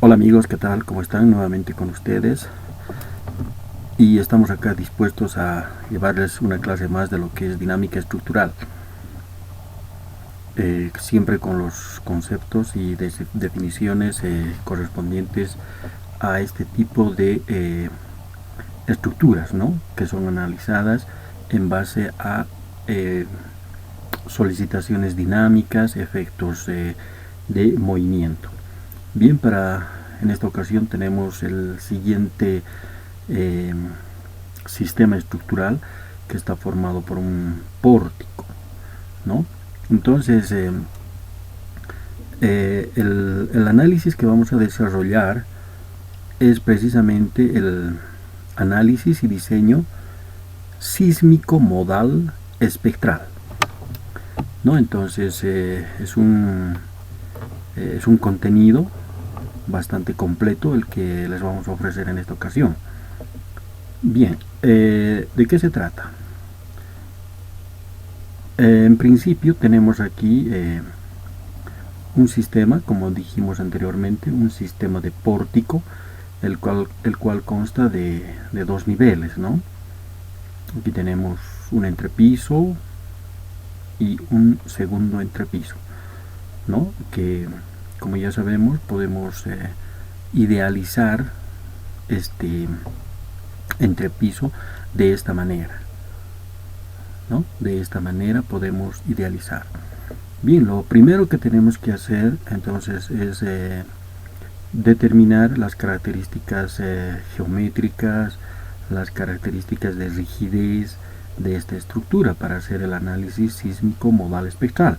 Hola amigos, ¿qué tal? ¿Cómo están? Nuevamente con ustedes y estamos acá dispuestos a llevarles una clase más de lo que es dinámica estructural, siempre con los conceptos y definiciones correspondientes a este tipo de estructuras, ¿no? Que son analizadas en base a eh, solicitaciones dinámicas, efectos de movimiento. Bien, en esta ocasión tenemos el siguiente eh, sistema estructural que está formado por un pórtico, ¿no? Entonces, el análisis que vamos a desarrollar es precisamente el análisis y diseño sísmico modal espectral, ¿no? Entonces, es un contenido bastante completo el que les vamos a ofrecer en esta ocasión. Bien, ¿de qué se trata? En principio tenemos aquí un sistema, como dijimos anteriormente, un sistema de pórtico, el cual consta de dos niveles, ¿no? Aquí tenemos un entrepiso y un segundo entrepiso, ¿no? Que, como ya sabemos, podemos idealizar este entrepiso de esta manera, ¿no? De esta manera podemos idealizar. Bien, lo primero que tenemos que hacer entonces es determinar las características geométricas, las características de rigidez de esta estructura para hacer el análisis sísmico modal espectral,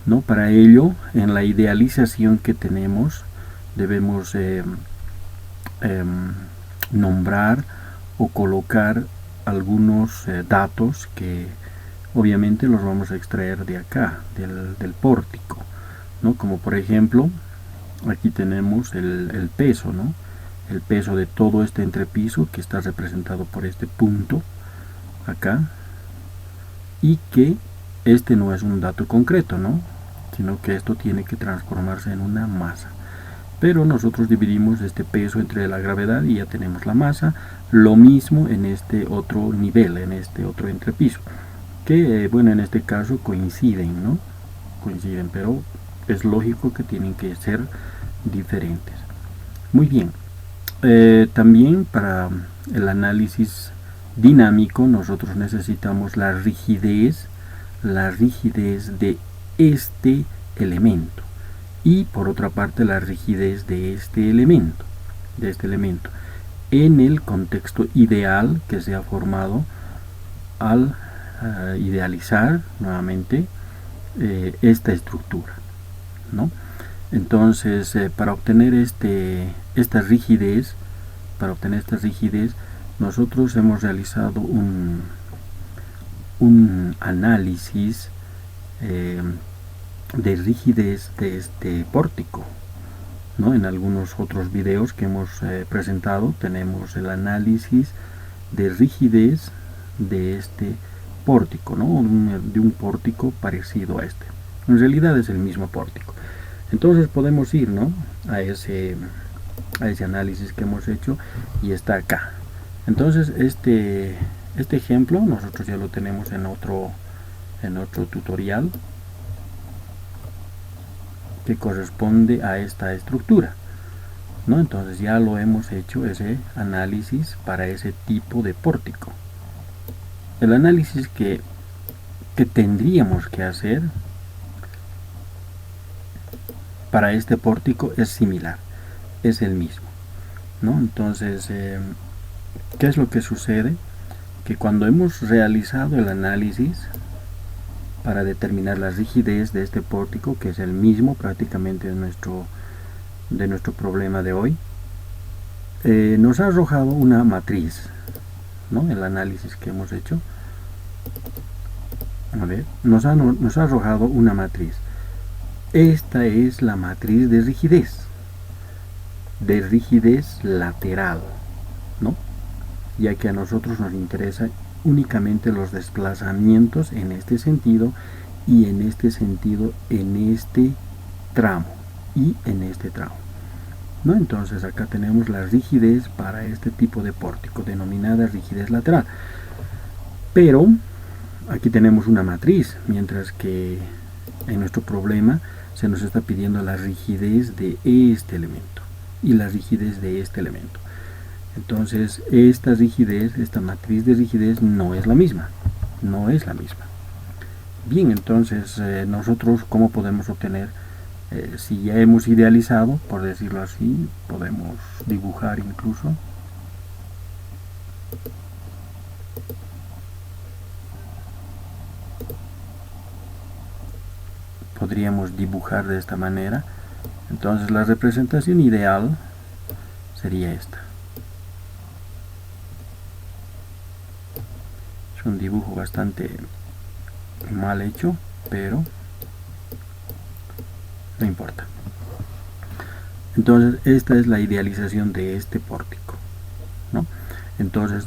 ¿no? Para ello, en la idealización que tenemos, debemos nombrar o colocar algunos datos que obviamente los vamos a extraer de acá, del pórtico, ¿no? Como por ejemplo, aquí tenemos el peso, ¿no? El peso de todo este entrepiso que está representado por este punto acá, y que este no es un dato concreto, ¿no? Sino que esto tiene que transformarse en una masa. Pero nosotros dividimos este peso entre la gravedad y ya tenemos la masa. Lo mismo en este otro nivel, en este otro entrepiso, que bueno, en este caso coinciden, ¿no? Coinciden, pero es lógico que tienen que ser diferentes. Muy bien. También para el análisis dinámico nosotros necesitamos la rigidez de este elemento, y por otra parte la rigidez de este elemento en el contexto ideal que se ha formado al idealizar nuevamente esta estructura, ¿no? Entonces, para obtener esta rigidez, nosotros hemos realizado un análisis eh, de rigidez de este pórtico, ¿no? En algunos otros videos que hemos presentado tenemos el análisis de rigidez de este pórtico, ¿no? De un pórtico parecido a este. En realidad es el mismo pórtico. Entonces podemos ir, ¿no? a ese análisis que hemos hecho, y está acá. Entonces este ejemplo nosotros ya lo tenemos en otro tutorial que corresponde a esta estructura, ¿no? Entonces ya lo hemos hecho, ese análisis para ese tipo de pórtico. El análisis que tendríamos que hacer para este pórtico es similar, es el mismo, ¿no? Entonces, ¿qué es lo que sucede? Que cuando hemos realizado el análisis para determinar la rigidez de este pórtico, que es el mismo prácticamente de nuestro problema de hoy, nos ha arrojado una matriz, ¿no? El análisis que hemos hecho, a ver, nos ha arrojado una matriz. Esta es la matriz de rigidez lateral, ¿no? Ya que a nosotros nos interesa únicamente los desplazamientos en este sentido, y en este sentido, en este tramo y en este tramo. ¿no? Entonces acá tenemos la rigidez para este tipo de pórtico, denominada rigidez lateral. Pero aquí tenemos una matriz, mientras que en nuestro problema se nos está pidiendo la rigidez de este elemento y la rigidez de este elemento. Entonces esta rigidez, esta matriz de rigidez no es la misma, no es la misma. Bien, entonces nosotros ¿cómo podemos obtener? Si ya hemos idealizado, por decirlo así, podemos dibujar incluso. Podríamos dibujar de esta manera. Entonces la representación ideal sería esta. Es un dibujo bastante mal hecho, pero no importa. Entonces esta es la idealización de este pórtico, ¿no? Entonces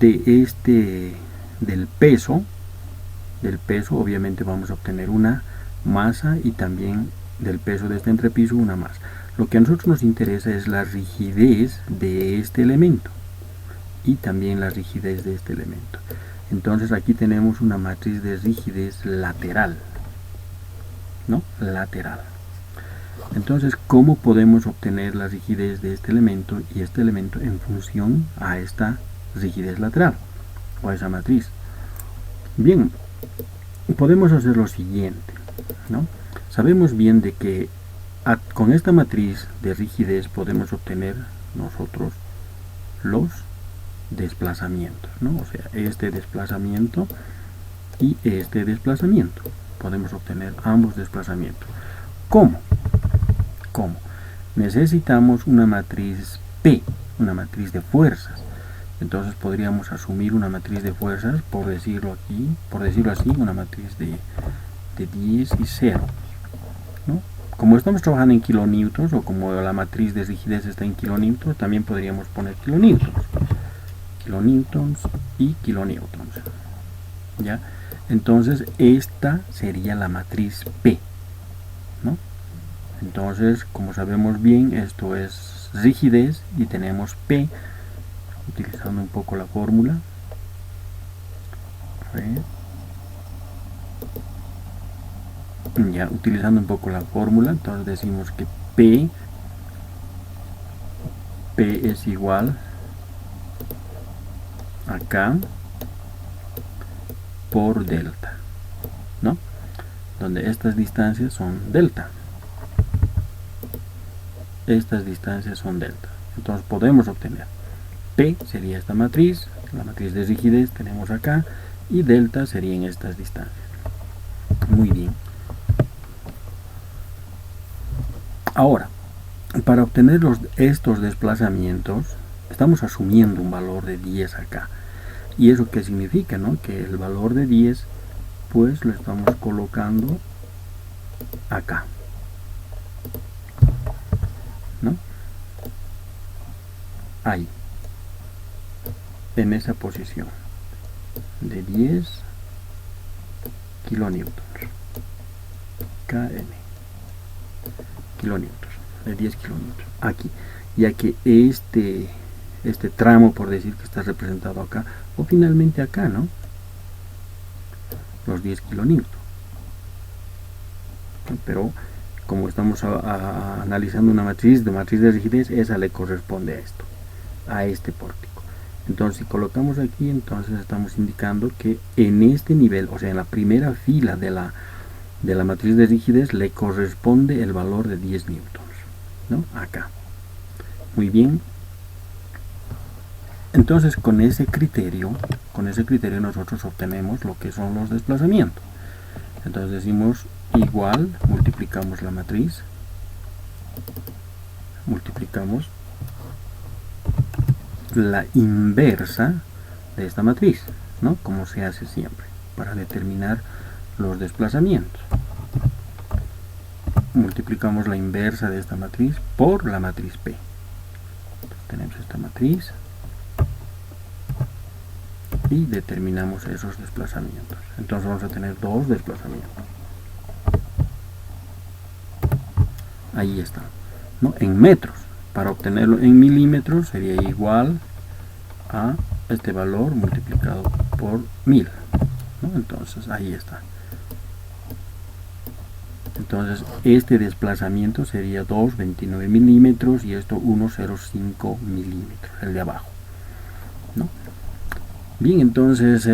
del peso obviamente vamos a obtener una masa y también del peso de este entrepiso una masa. Lo que a nosotros nos interesa es la rigidez de este elemento y también la rigidez de este elemento. Entonces aquí tenemos una matriz de rigidez lateral, ¿no? Lateral. Entonces, ¿cómo podemos obtener la rigidez de este elemento y este elemento en función a esta rigidez lateral o a esa matriz? Bien, podemos hacer lo siguiente, ¿no? Sabemos bien de que con esta matriz de rigidez podemos obtener nosotros los desplazamientos, ¿no? O sea, este desplazamiento y este desplazamiento. Podemos obtener ambos desplazamientos. ¿Cómo? ¿Cómo? Necesitamos una matriz P, una matriz de fuerzas. Entonces podríamos asumir una matriz de fuerzas, por decirlo así, una matriz de 10 y 0, ¿no? Como estamos trabajando en kilonewtons, o como la matriz de rigidez está en kilonewtons, también podríamos poner kilonewtons y kilonewtons, ¿ya? Entonces esta sería la matriz P, ¿no? Entonces, como sabemos bien, esto es rigidez y tenemos P, utilizando un poco la fórmula. Ya, utilizando un poco la fórmula, entonces decimos que P es igual a K por delta, ¿no? Donde estas distancias son delta. Estas distancias son delta. Entonces podemos obtener P sería esta matriz, la matriz de rigidez tenemos acá, y delta serían estas distancias. Muy bien. Ahora, para obtener estos desplazamientos, estamos asumiendo un valor de 10 acá. ¿Y eso qué significa, no? Que el valor de 10, pues lo estamos colocando acá, ¿no? Ahí, en esa posición de 10 kilonewtons, kn, kilonewtons, de 10 kilonewtons, aquí, ya que este tramo, por decir que está representado acá, o finalmente acá, ¿no? Los 10 kilonewtons. Pero como estamos analizando una matriz de rigidez, esa le corresponde a esto, a este pórtico. Entonces si colocamos aquí, entonces estamos indicando que en este nivel, o sea en la primera fila de la matriz de rigidez, le corresponde el valor de 10 newtons, ¿no? Acá. Muy bien. Entonces con ese criterio nosotros obtenemos lo que son los desplazamientos. Entonces decimos igual, multiplicamos la matriz, multiplicamos la inversa de esta matriz, ¿no? Como se hace siempre para determinar los desplazamientos. Multiplicamos la inversa de esta matriz por la matriz P. Tenemos esta matriz y determinamos esos desplazamientos. Entonces vamos a tener dos desplazamientos. Ahí está, ¿no? En metros. para obtenerlo en milímetros sería igual a este valor multiplicado por 1000, ¿no? Entonces ahí está. Entonces este desplazamiento sería 2,29 milímetros y esto 1,05 milímetros, el de abajo, ¿no? Bien, entonces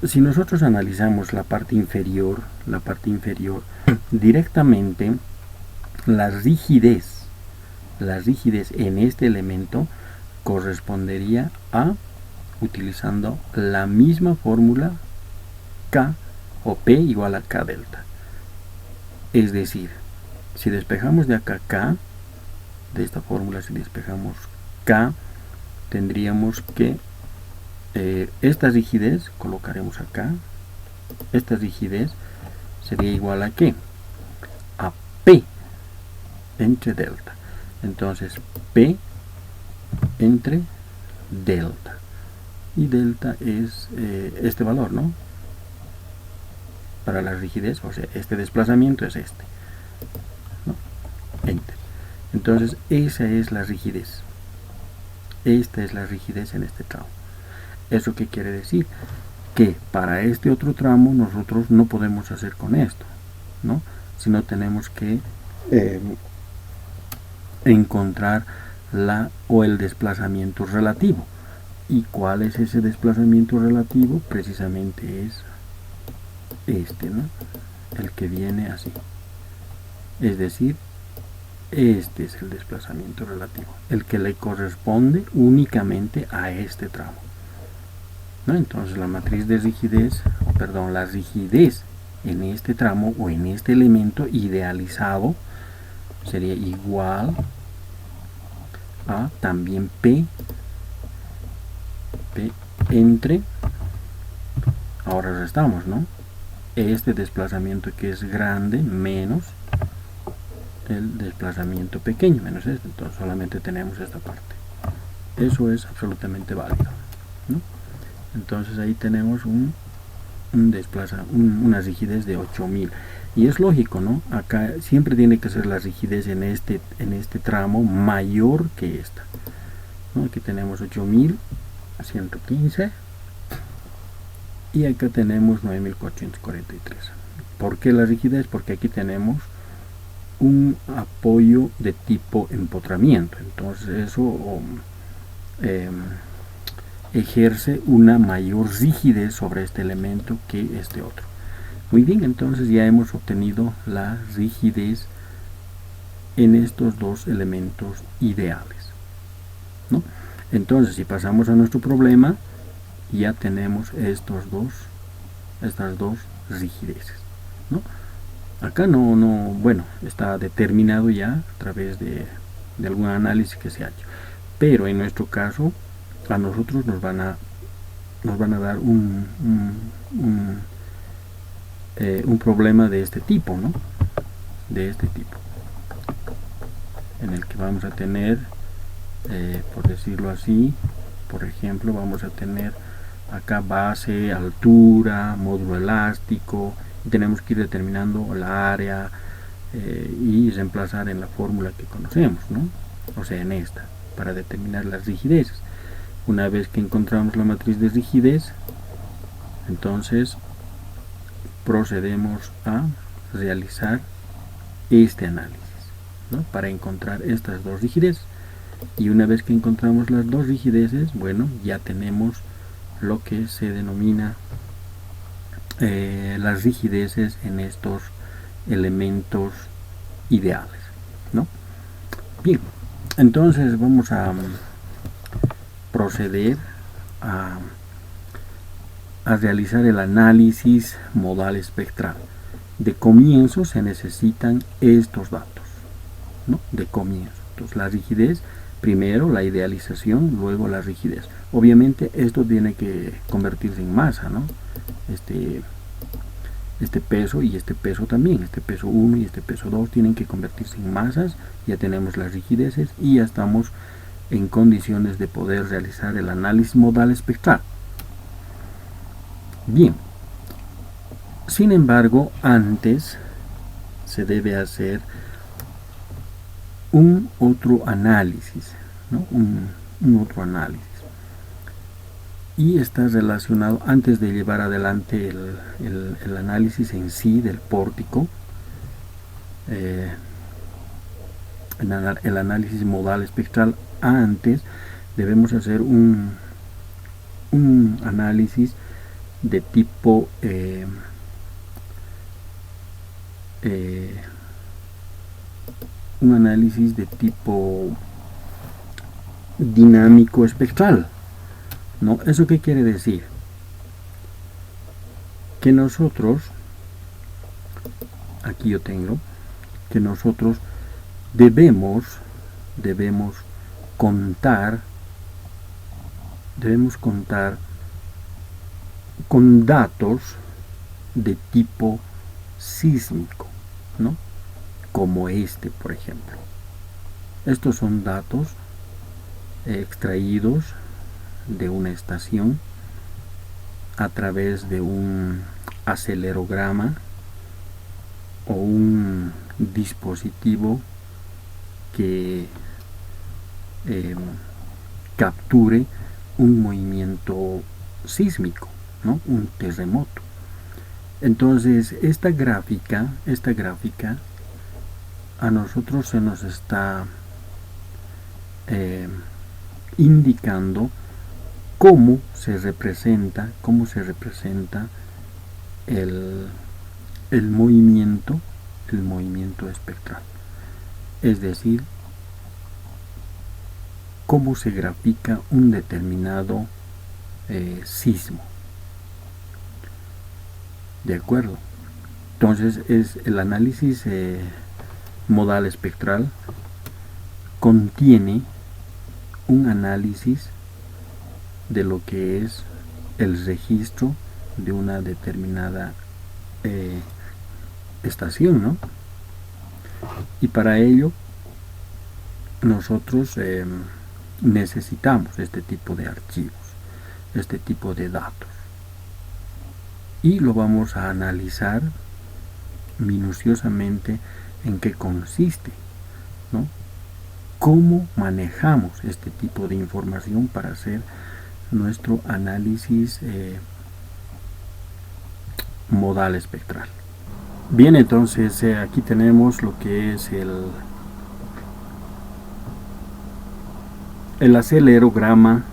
si nosotros analizamos la parte inferior directamente la rigidez en este elemento correspondería a, utilizando la misma fórmula, K o P igual a K delta. Es decir, si despejamos de acá K, de esta fórmula, si despejamos K, tendríamos que esta rigidez, colocaremos acá, esta rigidez sería igual a ¿qué? A P entre delta. Entonces P entre delta. Y delta es este valor, ¿no? Para la rigidez, o sea, este desplazamiento es este, ¿no? Enter. Entonces esa es la rigidez. Esta es la rigidez en este tramo. ¿Eso qué quiere decir? Que para este otro tramo nosotros no podemos hacer con esto, ¿no? Sino tenemos que encontrar el desplazamiento relativo. ¿Y cuál es ese desplazamiento relativo? Precisamente es este, ¿no? El que viene así. Es decir, este es el desplazamiento relativo, el que le corresponde únicamente a este tramo, ¿no? Entonces la matriz de rigidez, la rigidez en este tramo o en este elemento idealizado sería igual a también P entre, ahora restamos, ¿no? Este desplazamiento que es grande menos el desplazamiento pequeño menos este, entonces solamente tenemos esta parte. Eso es absolutamente válido, ¿no? Entonces ahí tenemos una rigidez de 8000 y es lógico, ¿no? Acá siempre tiene que ser la rigidez en este tramo mayor que esta, ¿no? Aquí tenemos 8115 y acá tenemos 9443. ¿Por qué la rigidez? Porque aquí tenemos un apoyo de tipo empotramiento, entonces eso ejerce una mayor rigidez sobre este elemento que este otro. Muy bien, entonces ya hemos obtenido la rigidez en estos dos elementos ideales, ¿no? Entonces si pasamos a nuestro problema, ya tenemos estas dos rigideces, ¿no? Acá bueno, está determinado ya a través de algún análisis que se ha hecho, pero en nuestro caso a nosotros nos van a dar un problema de este tipo, ¿no? De este tipo, en el que vamos a tener, por decirlo así, por ejemplo, vamos a tener acá base, altura, módulo elástico, y tenemos que ir determinando la área y reemplazar en la fórmula que conocemos, ¿no? O sea, en esta, para determinar las rigideces. Una vez que encontramos la matriz de rigidez, entonces procedemos a realizar este análisis, ¿no? Para encontrar estas dos rigideces. Y una vez que encontramos las dos rigideces, bueno, ya tenemos lo que se denomina las rigideces en estos elementos ideales, ¿no? Bien, entonces vamos a proceder a realizar el análisis modal espectral. De comienzo se necesitan estos datos, ¿no? De comienzo. Entonces la rigidez, primero la idealización, luego la rigidez. Obviamente esto tiene que convertirse en masa, ¿no? Este peso y este peso también, este peso 1 y este peso 2 tienen que convertirse en masas. Ya tenemos las rigideces y ya estamos en condiciones de poder realizar el análisis modal espectral. Bien, sin embargo, antes se debe hacer un otro análisis, ¿no? Un otro análisis. Y está relacionado, antes de llevar adelante el análisis en sí del pórtico, el análisis modal espectral, antes debemos hacer un análisis de tipo un análisis de tipo dinámico espectral, ¿no? ¿Eso qué quiere decir? Que nosotros, aquí yo tengo, que nosotros debemos contar con datos de tipo sísmico, ¿no? Como este, por ejemplo. Estos son datos extraídos de una estación a través de un acelerograma o un dispositivo que capture un movimiento sísmico, ¿no? Un terremoto. Entonces esta gráfica a nosotros se nos está indicando cómo se representa el movimiento espectral, es decir, cómo se grafica un determinado sismo. ¿De acuerdo? Entonces el análisis modal espectral contiene un análisis de lo que es el registro de una determinada estación, ¿no? Y para ello nosotros necesitamos este tipo de archivos, este tipo de datos, y lo vamos a analizar minuciosamente en qué consiste, ¿no? Cómo manejamos este tipo de información para hacer nuestro análisis modal espectral. Bien, entonces aquí tenemos lo que es el acelerograma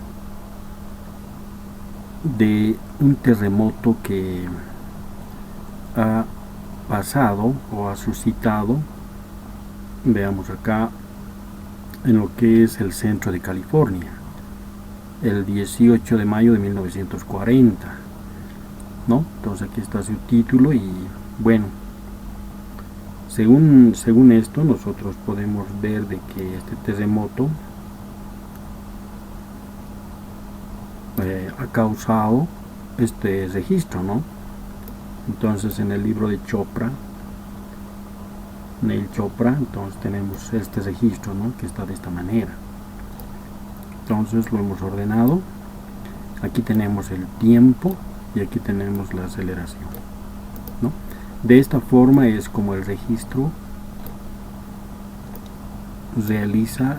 de un terremoto que ha pasado o ha suscitado, veamos acá, en lo que es el centro de California, el 18 de mayo de 1940, ¿no? Entonces aquí está su título y bueno, según esto nosotros podemos ver de que este terremoto ha causado este registro, ¿no? Entonces en el libro de Neil Chopra, entonces tenemos este registro, ¿no? Que está de esta manera. Entonces lo hemos ordenado. Aquí tenemos el tiempo y aquí tenemos la aceleración, ¿no? De esta forma es como el registro realiza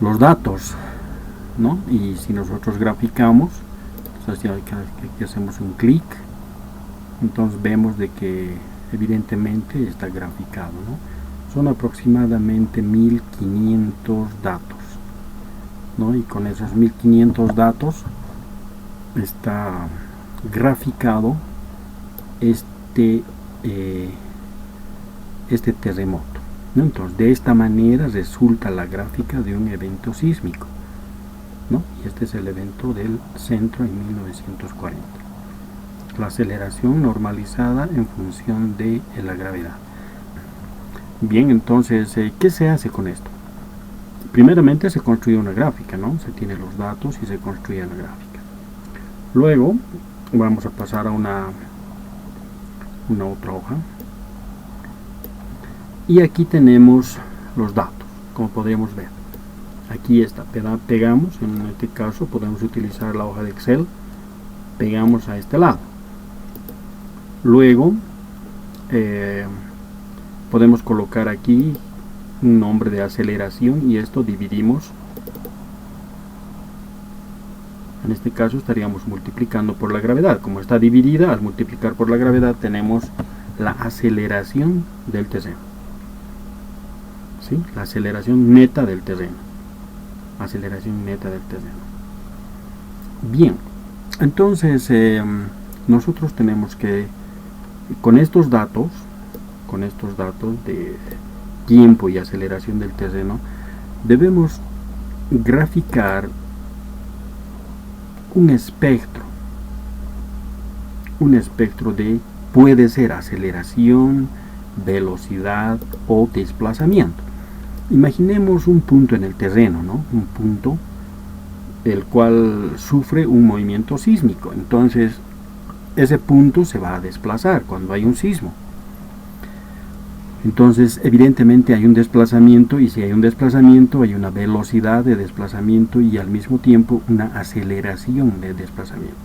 los datos, ¿no? Y si nosotros graficamos, entonces aquí hacemos un clic, entonces vemos de que evidentemente está graficado, ¿no? Son aproximadamente 1500 datos, ¿no? Y con esos 1500 datos está graficado este terremoto, ¿no? Entonces de esta manera resulta la gráfica de un evento sísmico, ¿no? Y este es el evento del centro en 1940. La aceleración normalizada en función de la gravedad. Bien, entonces, ¿qué se hace con esto? Primeramente se construye una gráfica, ¿no? Se tiene los datos y se construye la gráfica. Luego vamos a pasar a una otra hoja. Y aquí tenemos los datos, como podemos ver. Aquí está, pegamos, en este caso podemos utilizar la hoja de Excel, pegamos a este lado. Luego Podemos colocar aquí un nombre de aceleración y esto dividimos. En este caso estaríamos multiplicando por la gravedad. Como está dividida, al multiplicar por la gravedad tenemos la aceleración del terreno. ¿Sí? La aceleración neta del terreno. Aceleración neta del terreno. Bien, entonces nosotros tenemos que, con estos datos de tiempo y aceleración del terreno, debemos graficar un espectro de, puede ser aceleración, velocidad o desplazamiento. Imaginemos un punto en el terreno, ¿no? Un punto el cual sufre un movimiento sísmico. Entonces ese punto se va a desplazar cuando hay un sismo. Entonces evidentemente hay un desplazamiento, y si hay un desplazamiento hay una velocidad de desplazamiento y al mismo tiempo una aceleración de desplazamiento.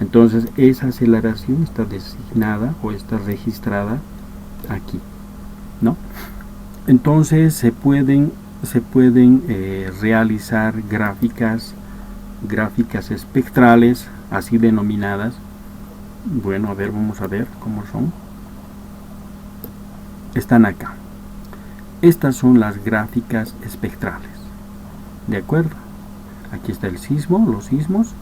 Entonces esa aceleración está designada o está registrada aquí, ¿no? Entonces se pueden realizar gráficas espectrales, así denominadas. Bueno, a ver, vamos a ver cómo son. Están acá. Estas son las gráficas espectrales. ¿De acuerdo? Aquí está el sismo, los sismos,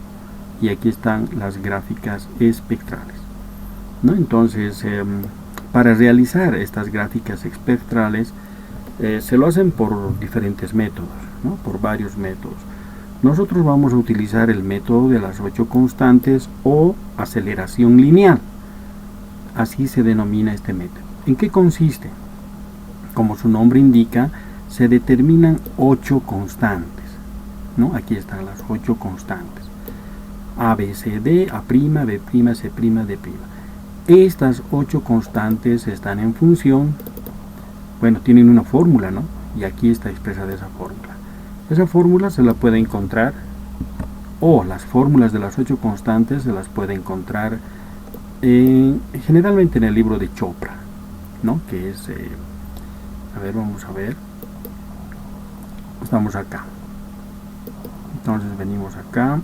y aquí están las gráficas espectrales, ¿no? Entonces, para realizar estas gráficas espectrales, se lo hacen por diferentes métodos, ¿no? Por varios métodos. Nosotros vamos a utilizar el método de las 8 constantes o aceleración lineal. Así se denomina este método. ¿En qué consiste? Como su nombre indica, se determinan 8 constantes, ¿no? Aquí están las 8 constantes. A, B, C, D, A', B', C', D'. Estas 8 constantes están en función, bueno, tienen una fórmula, ¿no? Y aquí está expresada esa fórmula. Esa fórmula se la puede encontrar, o las fórmulas de las 8 constantes se las puede encontrar generalmente en el libro de Chopra, ¿no? Que es, a ver, vamos a ver. Estamos acá. Entonces venimos acá.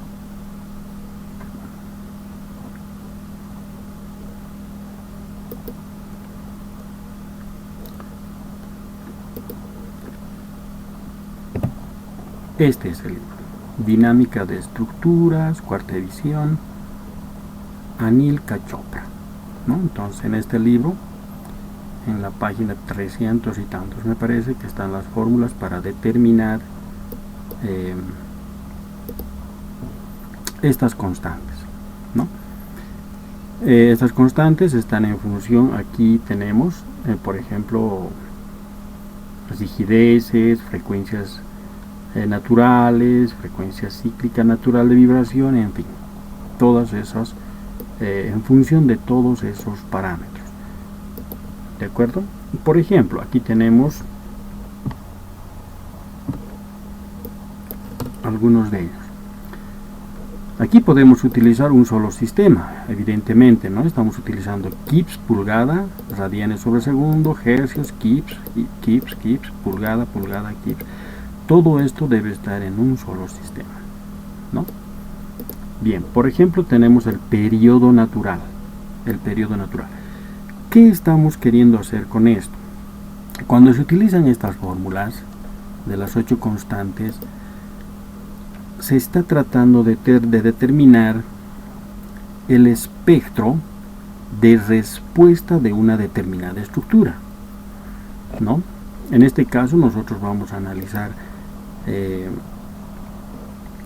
Este es el libro. Dinámica de estructuras, cuarta edición, Anil K. Chopra, ¿no? Entonces en este libro, en la página 300 y tantos me parece, que están las fórmulas para determinar estas constantes, ¿no? Estas constantes están en función, aquí tenemos, por ejemplo, rigideces, frecuencias naturales, frecuencia cíclica natural de vibración, en fin, todas esas en función de todos esos parámetros. ¿De acuerdo? Por ejemplo, aquí tenemos algunos de ellos. Aquí podemos utilizar un solo sistema, evidentemente, ¿no? Estamos utilizando kips, pulgada, radianes sobre segundo, hercios, kips, pulgada, kips. Todo esto debe estar en un solo sistema, ¿no? Bien, por ejemplo, tenemos el periodo natural. ¿Qué estamos queriendo hacer con esto? Cuando se utilizan estas fórmulas de las 8 constantes, se está tratando de determinar el espectro de respuesta de una determinada estructura, ¿no? En este caso nosotros vamos a analizar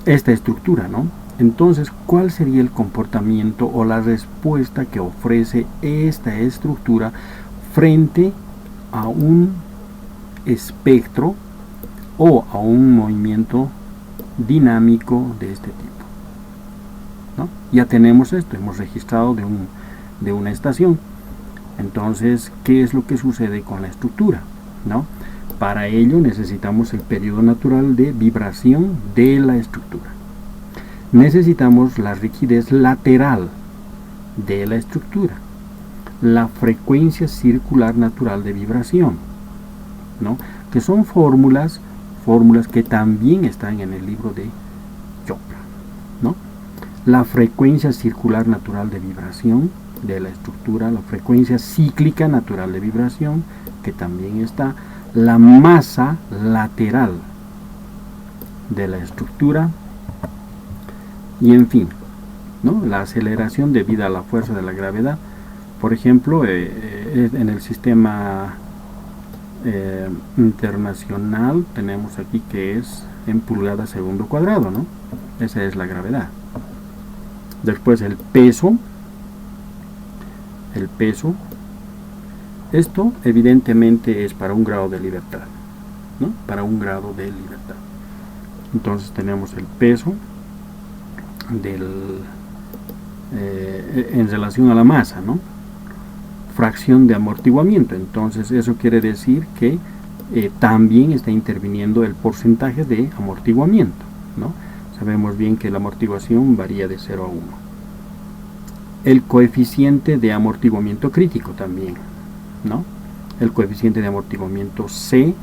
esta estructura, ¿no? Entonces, ¿cuál sería el comportamiento o la respuesta que ofrece esta estructura frente a un espectro o a un movimiento dinámico de este tipo, ¿no? Ya tenemos esto, hemos registrado de una estación. Entonces, ¿qué es lo que sucede con la estructura, ¿no? Para ello necesitamos el periodo natural de vibración de la estructura. Necesitamos la rigidez lateral de la estructura. la frecuencia circular natural de vibración, ¿no? Que son fórmulas que también están en el libro de Chopra, ¿no? La frecuencia circular natural de vibración de la estructura, la frecuencia cíclica natural de vibración, que también está, la masa lateral de la estructura, y en fin, ¿no? La aceleración debida a la fuerza de la gravedad. Por ejemplo, en el sistema internacional tenemos aquí que es en pulgadas segundo cuadrado, ¿no? Esa es la gravedad. Después el peso. Esto evidentemente es para un grado de libertad, ¿no? Para un grado de libertad. Entonces tenemos el peso en relación a la masa, ¿no? Fracción de amortiguamiento. Entonces eso quiere decir que también está interviniendo el porcentaje de amortiguamiento, ¿no? Sabemos bien que la amortiguación varía de 0 a 1. El coeficiente de amortiguamiento crítico también, ¿no? El coeficiente de amortiguamiento C,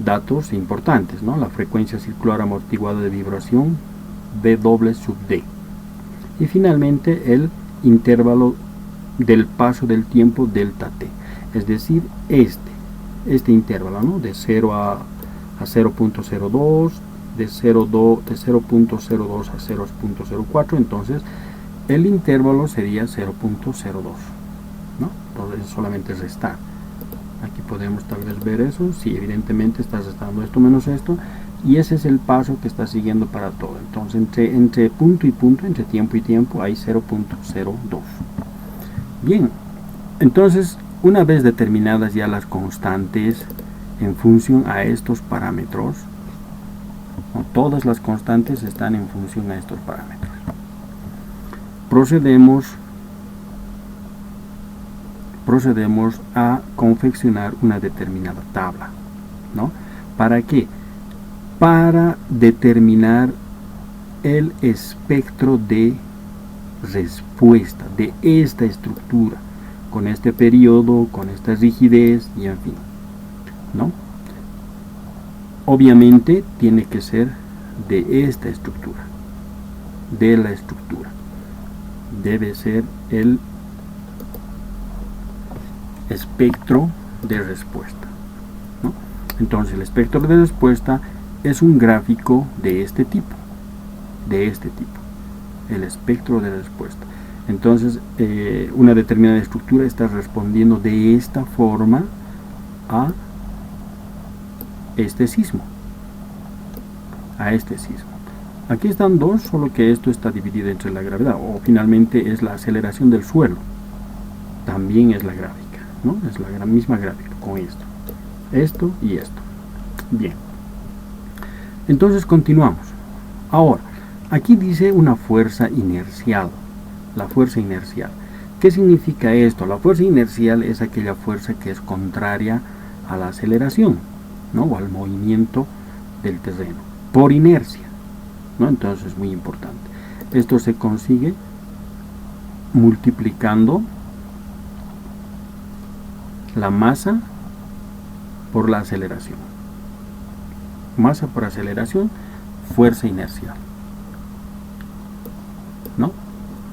datos importantes, ¿no? La frecuencia circular amortiguada de vibración W sub D. Y finalmente el intervalo del paso del tiempo delta T, es decir, este intervalo, ¿no? De 0 a 0.02, de 0.02 a 0.04, entonces el intervalo sería 0.02, ¿no? Entonces solamente restar. Aquí podemos tal vez ver eso, si evidentemente estás restando esto menos esto, y ese es el paso que está siguiendo para todo. Entonces entre punto y punto, entre tiempo y tiempo, hay 0.02. Bien, entonces una vez determinadas ya las constantes en función a estos parámetros, ¿no? Todas las constantes están en función a estos parámetros. Procedemos a confeccionar una determinada tabla, ¿no? ¿Para qué? Para determinar el espectro de respuesta de esta estructura, con este periodo, con esta rigidez y en fin, ¿no? Obviamente tiene que ser de esta estructura, de la estructura. Debe ser el espectro de respuesta, ¿no? Entonces el espectro de respuesta es un gráfico de este tipo, el espectro de respuesta. Entonces una determinada estructura está respondiendo de esta forma a este sismo, Aquí están dos, solo que esto está dividido entre la gravedad, o finalmente es la aceleración del suelo, también es la gráfica, ¿no? Es la misma gráfica con esto y esto. Bien, entonces continuamos. Ahora, aquí dice una fuerza inercial, la fuerza inercial. ¿Qué significa esto? La fuerza inercial es aquella fuerza que es contraria a la aceleración, ¿no? O al movimiento del terreno, por inercia, ¿no? Entonces es muy importante. Esto se consigue multiplicando la masa por la aceleración. Masa por aceleración, fuerza inercial, ¿no?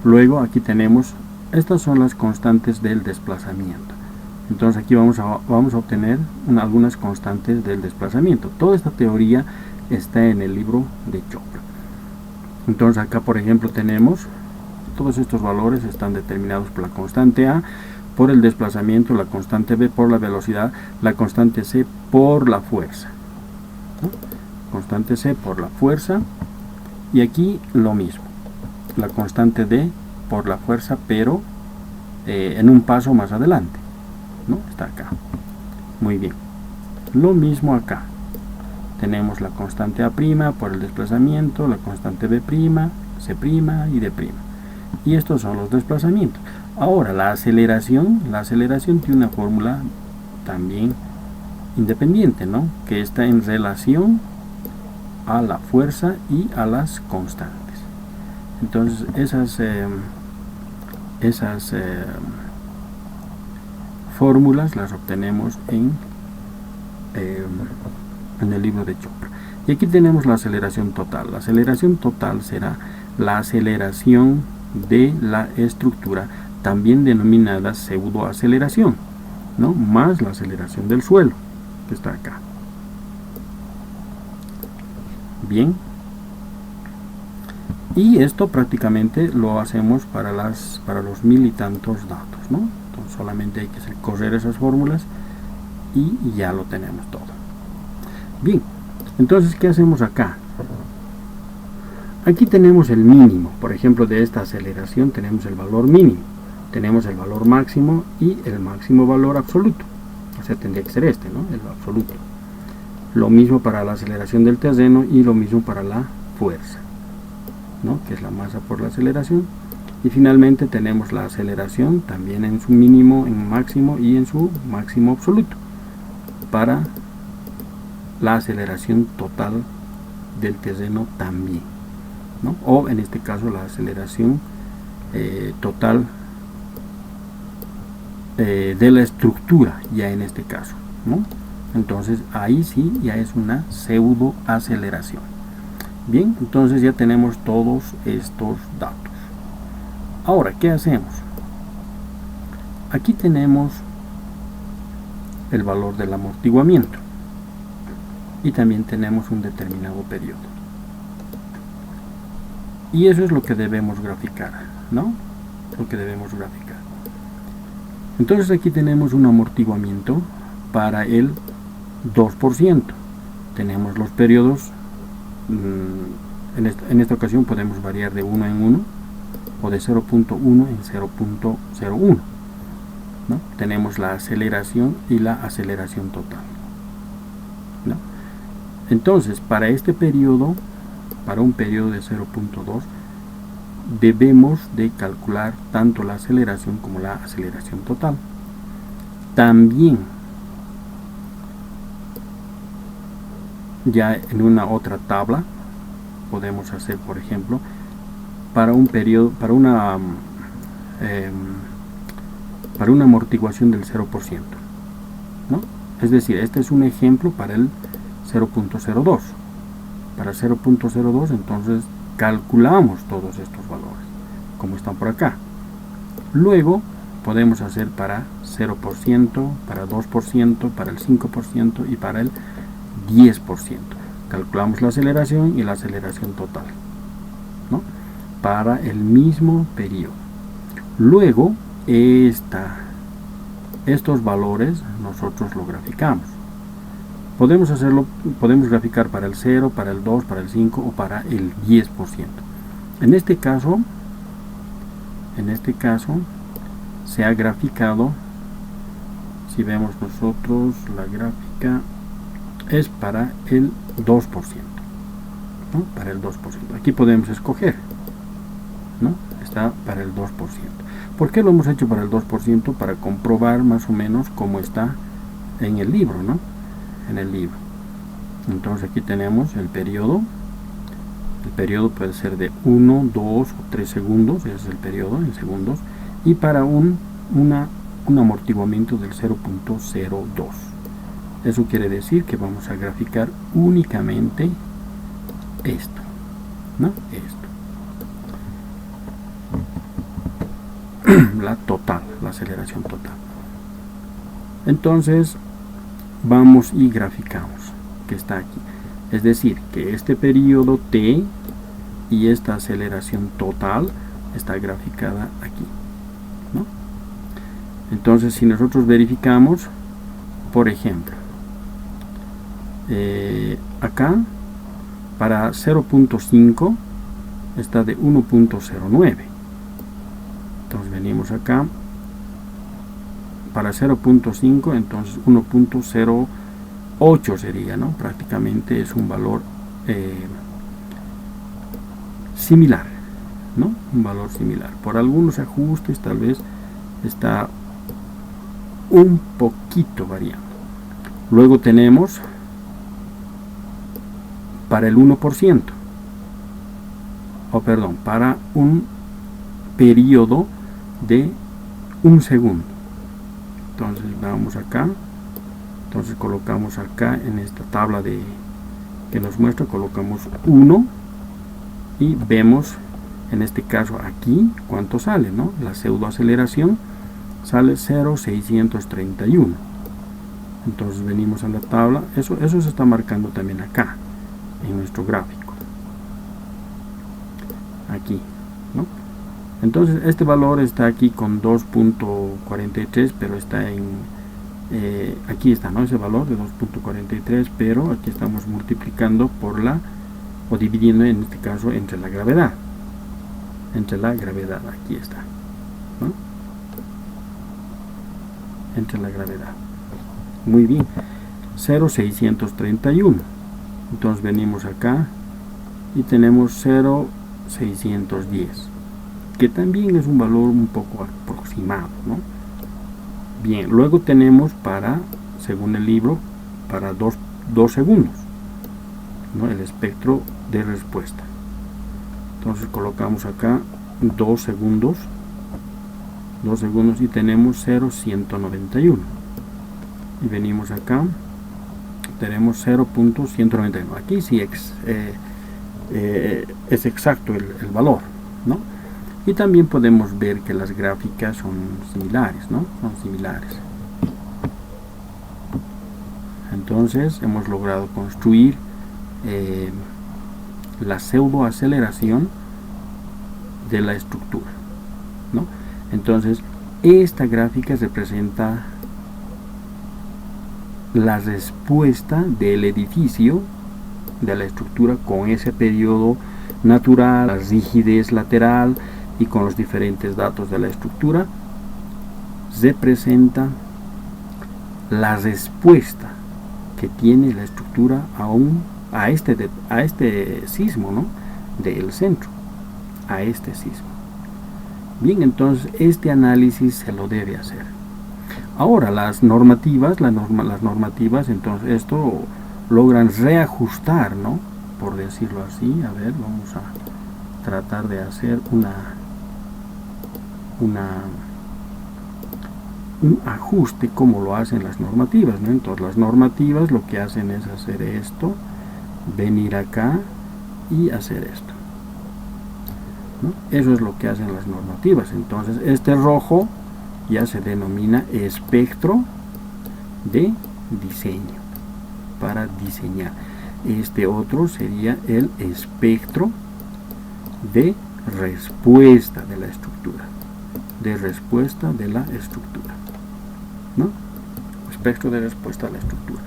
Luego aquí tenemos, estas son las constantes del desplazamiento. Entonces aquí vamos a obtener algunas constantes del desplazamiento. Toda esta teoría está en el libro de Chopra. Entonces acá, por ejemplo, tenemos todos estos valores están determinados por la constante A, por el desplazamiento, la constante B por la velocidad, la constante C por la fuerza, ¿no? Constante C por la fuerza, y aquí lo mismo, la constante D por la fuerza, pero en un paso más adelante, ¿no? Está acá. Muy bien. Lo mismo acá. Tenemos la constante A' por el desplazamiento, la constante B', C' y D'. Y estos son los desplazamientos. Ahora, la aceleración tiene una fórmula también independiente, ¿no? Que está en relación a la fuerza y a las constantes. Entonces, esas fórmulas las obtenemos en el libro de Chopra. Y aquí tenemos la aceleración total. La aceleración total será la aceleración de la estructura, también denominada pseudoaceleración, ¿no? Más la aceleración del suelo, que está acá. Bien. Y esto prácticamente lo hacemos para los 1000 y tantos datos, ¿no? Entonces solamente hay que correr esas fórmulas y ya lo tenemos todo. Bien, entonces, ¿qué hacemos acá? Aquí tenemos el mínimo, por ejemplo, de esta aceleración tenemos el valor mínimo, tenemos el valor máximo y el máximo valor absoluto. O sea, tendría que ser este, ¿no? El absoluto. Lo mismo para la aceleración del terreno y lo mismo para la fuerza, ¿no? Que es la masa por la aceleración. Y finalmente tenemos la aceleración también en su mínimo, en máximo y en su máximo absoluto para la aceleración total del terreno también, ¿no? O en este caso la aceleración total de la estructura, ya en este caso, ¿no? Entonces ahí sí ya es una pseudo aceleración. Bien, entonces ya tenemos todos estos datos. Ahora, ¿qué hacemos? Aquí tenemos el valor del amortiguamiento y también tenemos un determinado periodo. Y eso es lo que debemos graficar, ¿no? Lo que debemos graficar. Entonces aquí tenemos un amortiguamiento para el 2%. Tenemos los periodos, en esta ocasión podemos variar de 1 en 1 o de 0.1 en 0.01, ¿no? Tenemos la aceleración y la aceleración total, ¿no? Entonces, para este periodo, para un periodo de 0.2, debemos de calcular tanto la aceleración como la aceleración total. También, ya en una otra tabla, podemos hacer, por ejemplo, para un periodo, para una amortiguación del 0%, ¿no? Es decir, este es un ejemplo para el 0.02. Para 0.02, entonces calculamos todos estos valores, como están por acá. Luego podemos hacer para 0%, para 2%, para el 5% y para el 10%. Calculamos la aceleración y la aceleración total, ¿no? Para el mismo periodo. Luego, estos valores nosotros lo graficamos. Podemos graficar para el 0, para el 2, para el 5 o para el 10%. En este caso se ha graficado, si vemos nosotros la gráfica, es para el 2%, ¿no? Para el 2%. Aquí podemos escoger, ¿no? Está para el 2%. ¿Por qué lo hemos hecho para el 2%? Para comprobar más o menos cómo está en el libro, ¿no? En el libro. Entonces aquí tenemos el periodo. El periodo puede ser de 1, 2 o 3 segundos, ese es el periodo en segundos, y para un amortiguamiento del 0.02. Eso quiere decir que vamos a graficar únicamente esto, ¿no? Esto. La total, la aceleración total. Entonces vamos y graficamos, que está aquí. Es decir, que este periodo T y esta aceleración total está graficada aquí, ¿no? Entonces, si nosotros verificamos, por ejemplo, acá para 0.5 está de 1.09. Entonces venimos acá para 0.5, entonces 1.08 sería, ¿no? Prácticamente es un valor similar, ¿no? Un valor similar. Por algunos ajustes tal vez está un poquito variando. Luego tenemos para el 1%, para un periodo de 1 segundo. Entonces vamos acá, entonces colocamos acá en esta tabla que nos muestra, colocamos 1 y vemos en este caso aquí cuánto sale, ¿no? La pseudoaceleración sale 0,631. Entonces venimos a la tabla, eso se está marcando también acá en nuestro gráfico, aquí, ¿no? Entonces este valor está aquí con 2.43, pero está en aquí está, ¿no? Ese valor de 2.43, pero aquí estamos multiplicando por o dividiendo en este caso entre la gravedad, aquí está, ¿no? Entre la gravedad. Muy bien, 0,631. Entonces venimos acá y tenemos 0,610, que también es un valor un poco aproximado, ¿no? Bien, luego tenemos según el libro, para 2 segundos, ¿no? El espectro de respuesta. Entonces colocamos acá 2 segundos y tenemos 0,191. Y venimos acá, tenemos 0.191. Aquí sí es exacto el valor, ¿no? Y también podemos ver que las gráficas son similares, ¿no? Son similares. Entonces hemos logrado construir la pseudoaceleración de la estructura, ¿no? Entonces esta gráfica representa la respuesta del edificio, de la estructura, con ese periodo natural, la rigidez lateral y con los diferentes datos de la estructura. Representa la respuesta que tiene la estructura a este sismo, ¿no? Del centro, a este sismo. Bien, entonces este análisis se lo debe hacer. Ahora las normativas, entonces esto logran reajustar, ¿no? Por decirlo así. A ver, vamos a tratar de hacer un ajuste como lo hacen las normativas, ¿no? Entonces las normativas lo que hacen es hacer esto, venir acá y hacer esto, ¿no? Eso es lo que hacen las normativas. Entonces este rojo ya se denomina espectro de diseño, para diseñar. Este otro sería el espectro de respuesta de la estructura, ¿no? Espectro de respuesta a la estructura.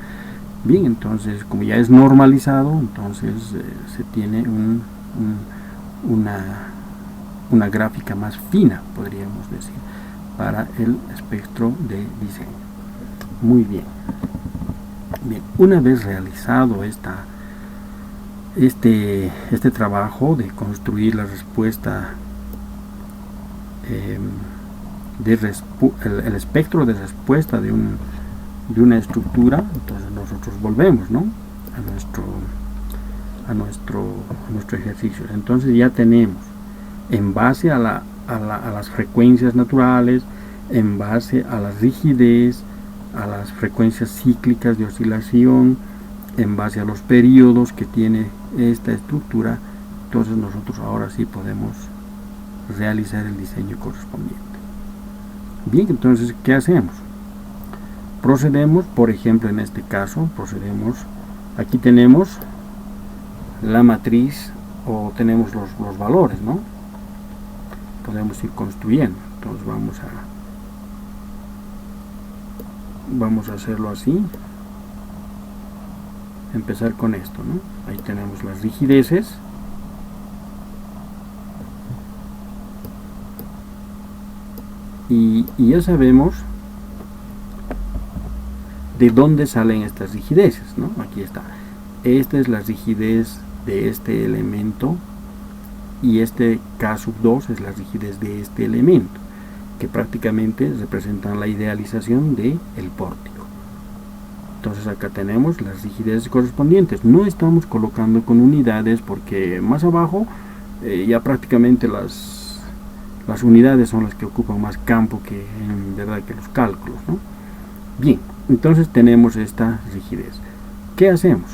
Bien, entonces como ya es normalizado, entonces se tiene una gráfica más fina, podríamos decir, para el espectro de diseño. Muy bien. Bien, una vez realizado este trabajo de construir la respuesta, el espectro de respuesta de una estructura, entonces nosotros volvemos, ¿no? a nuestro ejercicio. Entonces ya tenemos, en base a las frecuencias naturales, en base a la rigidez, a las frecuencias cíclicas de oscilación, en base a los periodos que tiene esta estructura, entonces nosotros ahora sí podemos realizar el diseño correspondiente. Bien, entonces, ¿qué hacemos? Procedemos, por ejemplo, en este caso, aquí tenemos la matriz, o tenemos los valores, ¿no? Podemos ir construyendo. Entonces vamos a hacerlo así, empezar con esto, ¿no? Ahí tenemos las rigideces, y ya sabemos de dónde salen estas rigideces, ¿no? Aquí está. Esta es la rigidez de este elemento, y este K2 es la rigidez de este elemento, que prácticamente representan la idealización del pórtico. Entonces acá tenemos las rigideces correspondientes. No estamos colocando con unidades porque más abajo ya prácticamente las unidades son las que ocupan más campo que en verdad que los cálculos, ¿no? Bien, entonces tenemos esta rigidez. ¿Qué hacemos?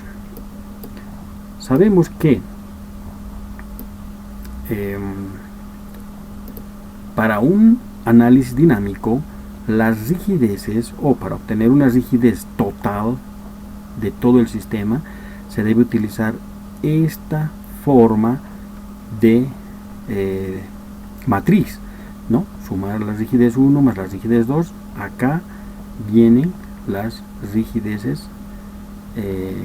Sabemos que para un análisis dinámico, las rigideces, o para obtener una rigidez total de todo el sistema, se debe utilizar esta forma de matriz, ¿no? Sumar la rigidez 1 más la rigidez 2. Acá vienen las rigideces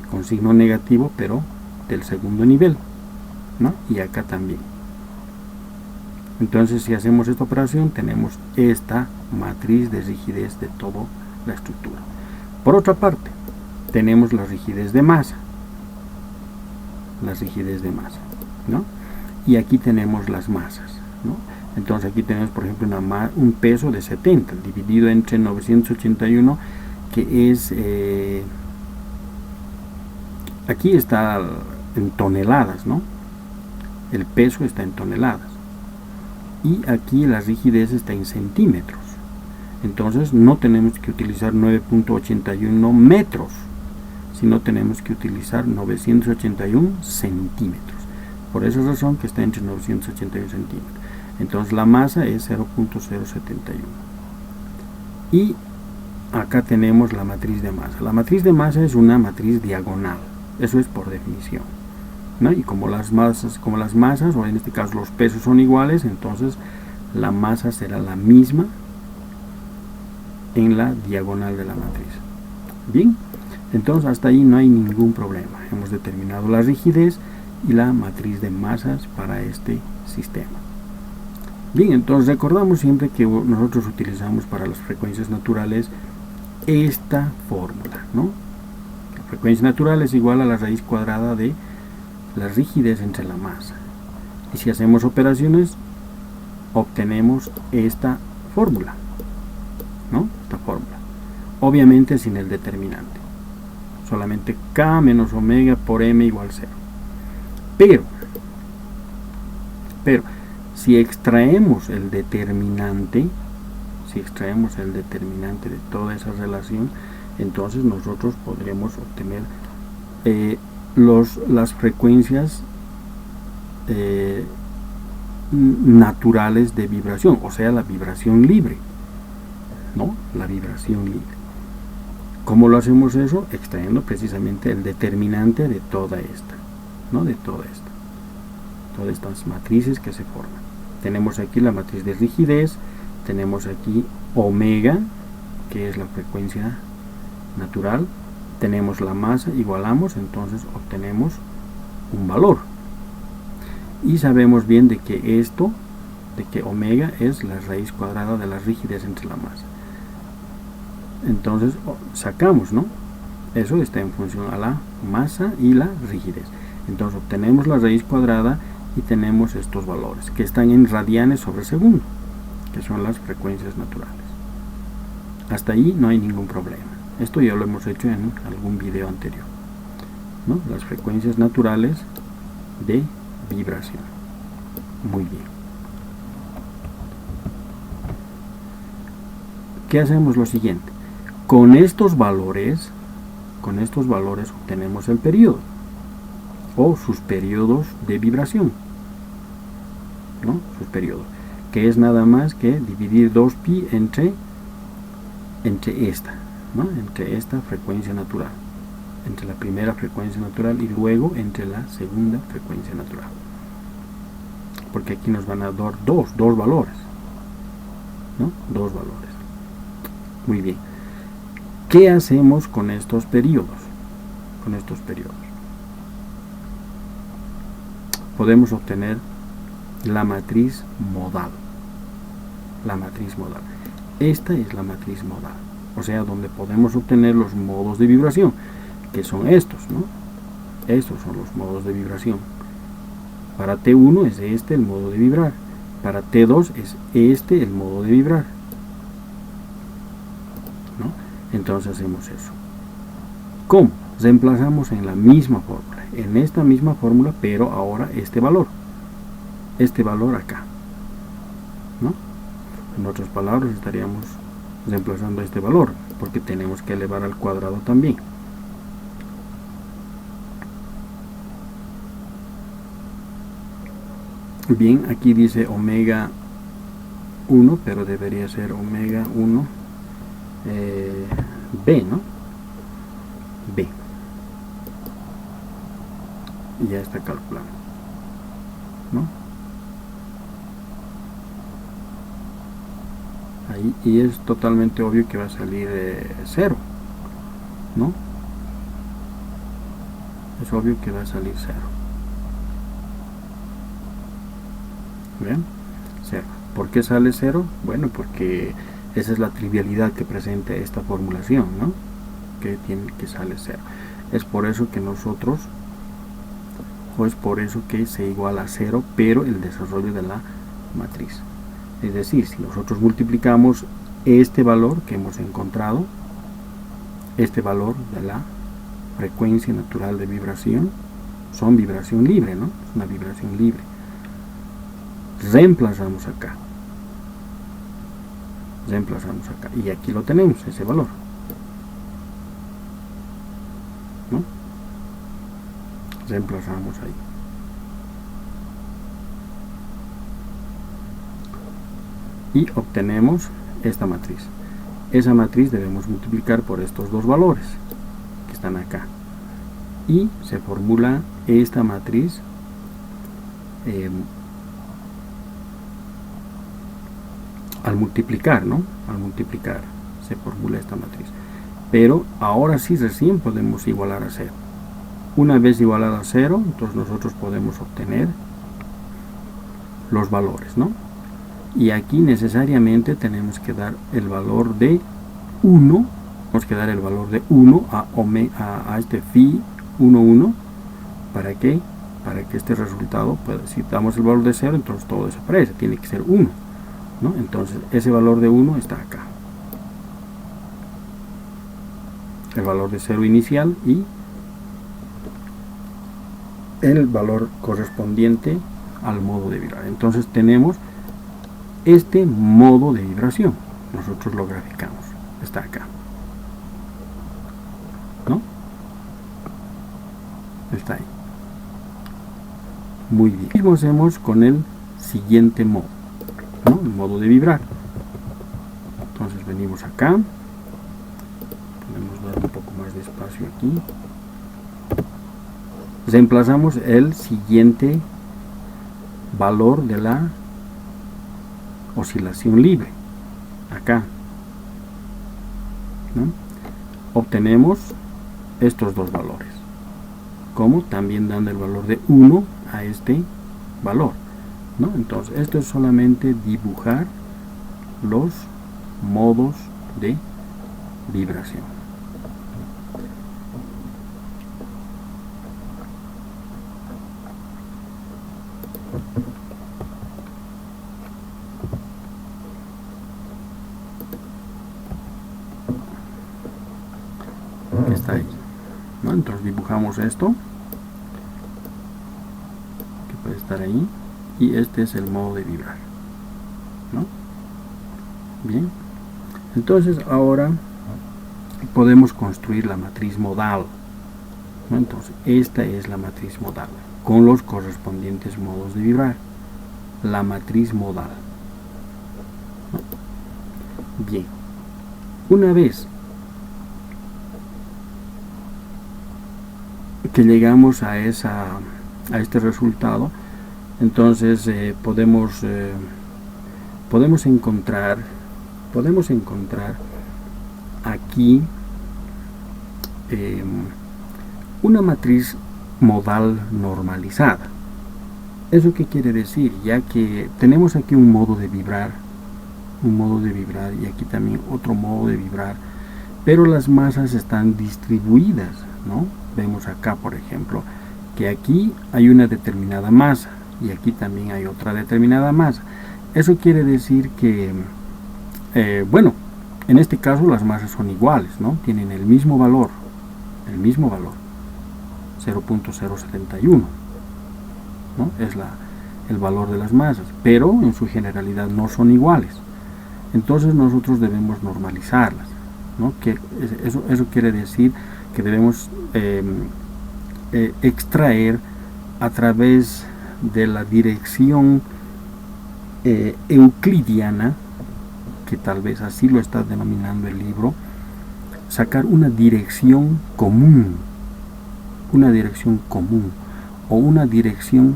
con signo negativo, pero del segundo nivel, ¿no? Y acá también. Entonces, si hacemos esta operación, tenemos esta matriz de rigidez de toda la estructura. Por otra parte, tenemos la rigidez de masa. La rigidez de masa, ¿no? Y aquí tenemos las masas, ¿no? Entonces aquí tenemos, por ejemplo, un peso de 70 dividido entre 981, que es aquí está en toneladas, ¿no? El peso está en toneladas, y aquí la rigidez está en centímetros. Entonces no tenemos que utilizar 9.81 metros, sino tenemos que utilizar 981 centímetros. Por esa razón que está entre 981 centímetros. Entonces la masa es 0.071. Y acá tenemos la matriz de masa. La matriz de masa es una matriz diagonal. Eso es por definición, ¿no? Y como las masas, o en este caso los pesos son iguales, entonces la masa será la misma en la diagonal de la matriz. Bien, entonces hasta ahí no hay ningún problema. Hemos determinado la rigidez y la matriz de masas para este sistema. Bien, entonces recordamos siempre que nosotros utilizamos para las frecuencias naturales esta fórmula, ¿no? La frecuencia natural es igual a la raíz cuadrada de la rigidez entre la masa. Y si hacemos operaciones, obtenemos esta fórmula, ¿no? Esta fórmula. Obviamente sin el determinante. Solamente K menos omega por M igual 0. Pero si extraemos el determinante, de toda esa relación, entonces nosotros podremos obtener las frecuencias naturales de vibración, o sea, la vibración libre, ¿no? La vibración libre. ¿Cómo lo hacemos eso? Extrayendo precisamente el determinante de toda esta, ¿no? De todas estas matrices que se forman. Tenemos aquí la matriz de rigidez, tenemos aquí omega, que es la frecuencia natural, tenemos la masa, igualamos, entonces obtenemos un valor. Y sabemos bien de que omega es la raíz cuadrada de la rigidez entre la masa. Entonces sacamos, ¿no? Eso está en función a la masa y la rigidez. Entonces obtenemos la raíz cuadrada y tenemos estos valores que están en radianes sobre segundo, que son las frecuencias naturales. Hasta ahí no hay ningún problema. Esto ya lo hemos hecho en algún video anterior, ¿no? Las frecuencias naturales de vibración. Muy bien. ¿Qué hacemos? Lo siguiente. Con estos valores obtenemos el periodo o sus periodos de vibración, ¿no? Sus periodos, que es nada más que dividir 2pi entre esta, ¿no? Entre esta frecuencia natural, entre la primera frecuencia natural y luego entre la segunda frecuencia natural, porque aquí nos van a dar dos valores, ¿no? Dos valores. Muy bien. ¿Qué hacemos con estos periodos? Podemos obtener la matriz modal. Esta es la matriz modal, o sea, donde podemos obtener los modos de vibración, que son estos, ¿no? Estos son los modos de vibración. Para T1 es este el modo de vibrar, para T2 es este el modo de vibrar, ¿no? Entonces hacemos eso. ¿Cómo? Reemplazamos en la misma fórmula, en esta misma fórmula, pero ahora este valor acá, ¿no? En otras palabras, estaríamos reemplazando este valor. porque tenemos que elevar al cuadrado también. Bien, aquí dice omega 1, pero debería ser omega 1 B, ¿no? B. Y ya está calculado, ¿no? Ahí, y es totalmente obvio que va a salir 0, ¿no? Es obvio que va a salir 0. ¿Bien? 0. ¿Por qué sale 0? Bueno, porque esa es la trivialidad que presenta esta formulación, ¿no? Que tiene que sale 0. Es por eso que nosotros, o es por eso que se iguala a 0, pero el desarrollo de la matriz. Es decir, si nosotros multiplicamos este valor que hemos encontrado, este valor de la frecuencia natural de vibración, son vibración libre, ¿no? Es una vibración libre. Reemplazamos acá, y aquí lo tenemos, ese valor, ¿no? Reemplazamos ahí. Y obtenemos esta matriz. Esa matriz debemos multiplicar por estos dos valores que están acá. Y se formula esta matriz al multiplicar, ¿no? Al multiplicar se formula esta matriz. Pero ahora sí recién podemos igualar a 0. Una vez igualada a 0, entonces nosotros podemos obtener los valores, ¿no? Y aquí necesariamente tenemos que dar el valor de 1. Tenemos que dar el valor de 1 a este phi 1, 1. ¿Para qué? Para que este resultado, pues, si damos el valor de 0, entonces todo desaparece. Tiene que ser 1, ¿no? Entonces ese valor de 1 está acá. El valor de 0 inicial y el valor correspondiente al modo de vibrar. Entonces tenemos este modo de vibración. Nosotros lo graficamos. Está acá, ¿no? Está ahí. Muy bien. Lo mismo hacemos con el siguiente modo, ¿no? El modo de vibrar. Entonces venimos acá. Podemos dar un poco más de espacio aquí. Reemplazamos el siguiente valor de la oscilación libre acá, ¿no? Obtenemos estos dos valores, como también dando el valor de 1 a este valor, ¿no? Entonces esto es solamente dibujar los modos de vibración. Está ahí, ¿no? Entonces dibujamos esto que puede estar ahí, y este es el modo de vibrar, ¿no? Bien, entonces ahora podemos construir la matriz modal, ¿no? Entonces esta es la matriz modal con los correspondientes modos de vibrar, la matriz modal, ¿no? Bien, una vez que llegamos a este resultado, entonces podemos encontrar aquí una matriz modal normalizada. ¿Eso qué quiere decir? Ya que tenemos aquí un modo de vibrar, y aquí también otro modo de vibrar, pero las masas están distribuidas, ¿no? Vemos acá, por ejemplo, que aquí hay una determinada masa y aquí también hay otra determinada masa. Eso quiere decir que, bueno, en este caso las masas son iguales, ¿no? Tienen el mismo valor, 0.071, ¿no? Es el valor de las masas, pero en su generalidad no son iguales. Entonces nosotros debemos normalizarlas. ¿no? Que eso quiere decir que debemos extraer a través de la dirección euclidiana, que tal vez así lo está denominando el libro, sacar una dirección común o una dirección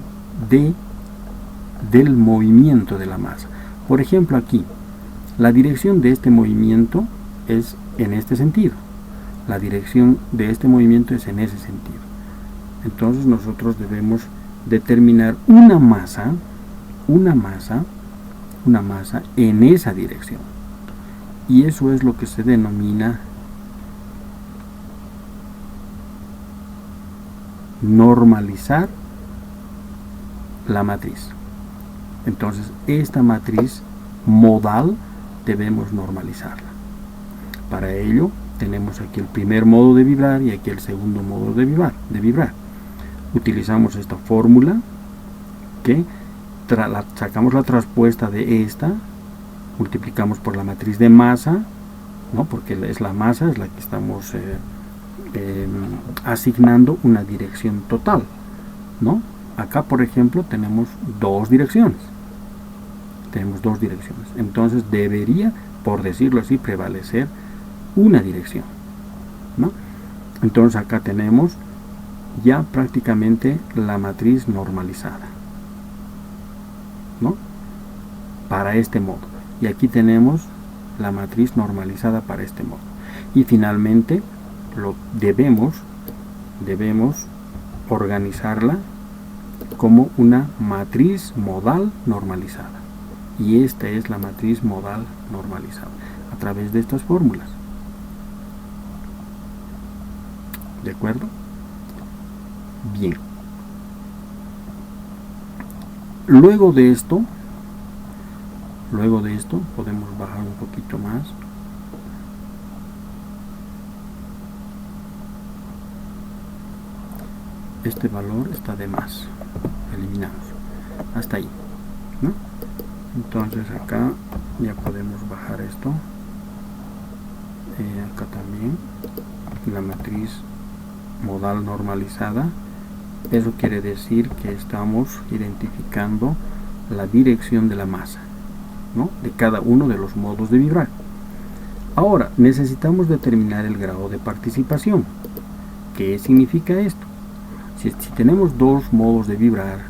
del movimiento de la masa. Por ejemplo, aquí la dirección de este movimiento es en este sentido, la dirección de este movimiento es en ese sentido. Entonces nosotros debemos determinar una masa en esa dirección, y eso es lo que se denomina normalizar la matriz. Entonces esta matriz modal debemos normalizarla. Para ello tenemos aquí el primer modo de vibrar y aquí el segundo modo de vibrar. Utilizamos esta fórmula que sacamos la traspuesta de esta, multiplicamos por la matriz de masa, ¿no? Porque es la masa, es la que estamos asignando una dirección total, ¿no? Acá, por ejemplo, tenemos dos direcciones. Entonces debería, por decirlo así, prevalecer una dirección, ¿no? Entonces acá tenemos ya prácticamente la matriz normalizada, ¿no? Para este modo. Y aquí tenemos la matriz normalizada para este modo. Y finalmente debemos organizarla como una matriz modal normalizada. Y esta es la matriz modal normalizada a través de estas fórmulas. ¿De acuerdo? Bien. Luego de esto podemos bajar un poquito más. Este valor está de más. Eliminamos. Hasta ahí, ¿no? Entonces acá ya podemos bajar esto. Acá también la matriz modal normalizada. Eso quiere decir que estamos identificando la dirección de la masa, ¿no? De cada uno de los modos de vibrar. Ahora necesitamos determinar el grado de participación. ¿Qué significa esto? Si tenemos dos modos de vibrar,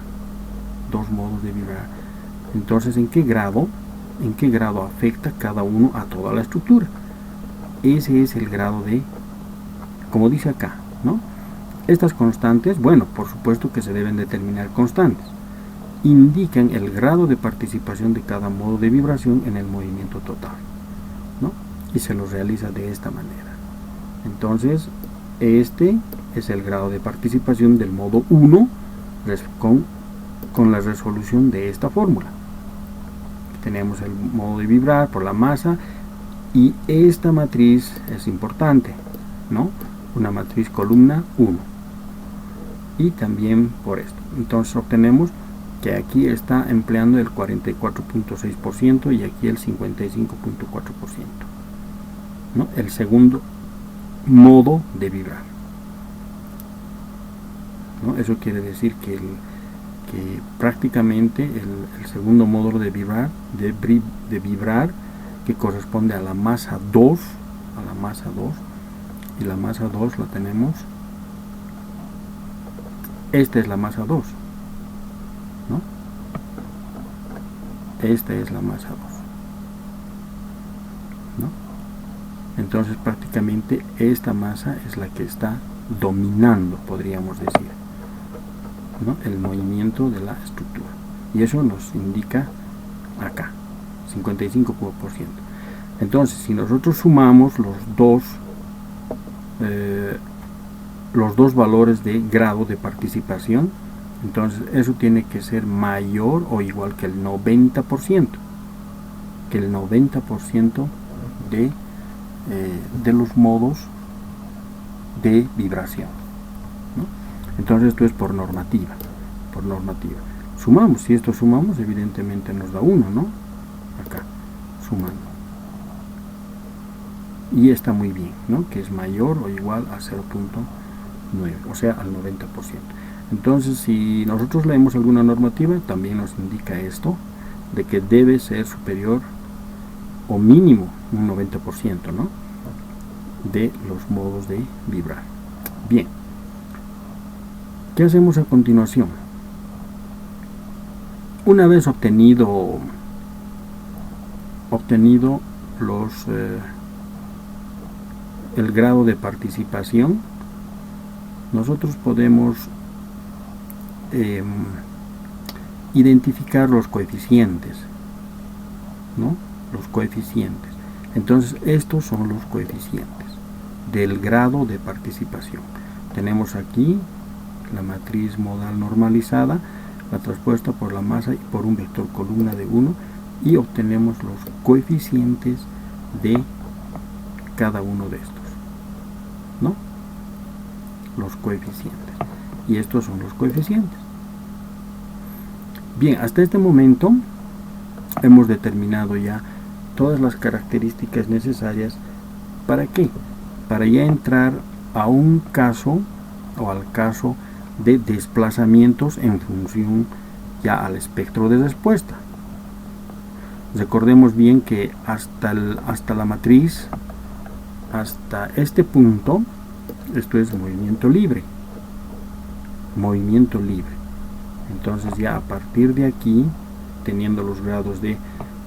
entonces ¿en qué grado afecta cada uno a toda la estructura? Ese es el grado de, como dice acá, ¿no? Estas constantes, bueno, por supuesto que se deben determinar constantes, indican el grado de participación de cada modo de vibración en el movimiento total, ¿no? Y se los realiza de esta manera. Entonces, este es el grado de participación del modo 1 con la resolución de esta fórmula. Tenemos el modo de vibrar por la masa, y esta matriz es importante, ¿no? Una matriz columna 1. Y también por esto. Entonces obtenemos que aquí está empleando el 44.6% y aquí el 55.4%, ¿no? El segundo modo de vibrar, ¿no? Eso quiere decir que prácticamente el segundo modo de vibrar, que corresponde a la masa 2, y la masa 2 la tenemos, esta es la masa 2, ¿no? Esta es la masa 2, ¿no? Entonces prácticamente esta masa es la que está dominando, podríamos decir, ¿no? El movimiento de la estructura, y eso nos indica acá 55%. Entonces si nosotros sumamos los dos valores de grado de participación, entonces eso tiene que ser mayor o igual que el 90%, de los modos de vibración, ¿no? Entonces esto es por normativa. Sumamos, si esto sumamos, evidentemente nos da 1, ¿no? Acá, sumando. y está muy bien, ¿no? Que es mayor o igual a 0.9, o sea, al 90%. Entonces, si nosotros leemos alguna normativa, también nos indica esto, de que debe ser superior o mínimo un 90%, ¿no? De los modos de vibrar. Bien, ¿qué hacemos a continuación? Una vez obtenido el grado de participación, nosotros podemos identificar los coeficientes, ¿no? Los coeficientes. Entonces, estos son los coeficientes del grado de participación. Tenemos aquí la matriz modal normalizada, la traspuesta por la masa y por un vector columna de 1, y obtenemos los coeficientes de cada uno de estos, ¿no? Los coeficientes. Y estos son los coeficientes. Bien, hasta este momento hemos determinado ya todas las características necesarias. ¿Para qué? Para ya entrar a un caso o al caso de desplazamientos en función ya al espectro de respuesta. Recordemos bien que hasta la matriz, hasta este punto, esto es movimiento libre. Movimiento libre. Entonces ya a partir de aquí, teniendo los grados de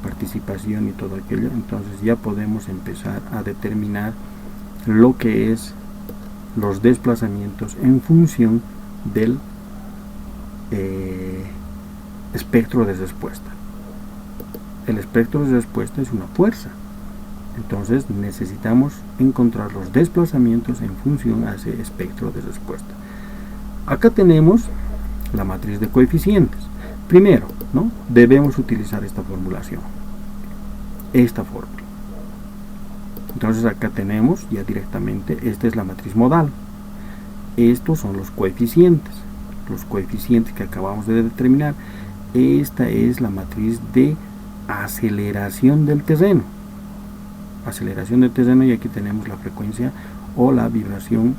participación y todo aquello, entonces ya podemos empezar a determinar lo que es los desplazamientos en función del espectro de respuesta. El espectro de respuesta es una fuerza, entonces necesitamos encontrar los desplazamientos en función a ese espectro de respuesta. Acá tenemos la matriz de coeficientes. Primero, ¿no? Debemos utilizar esta formulación, esta fórmula. Entonces acá tenemos ya directamente, esta es la matriz modal. Estos son los coeficientes que acabamos de determinar. Esta es la matriz de aceleración del terreno. Aceleración del terreno, y aquí tenemos la frecuencia o la vibración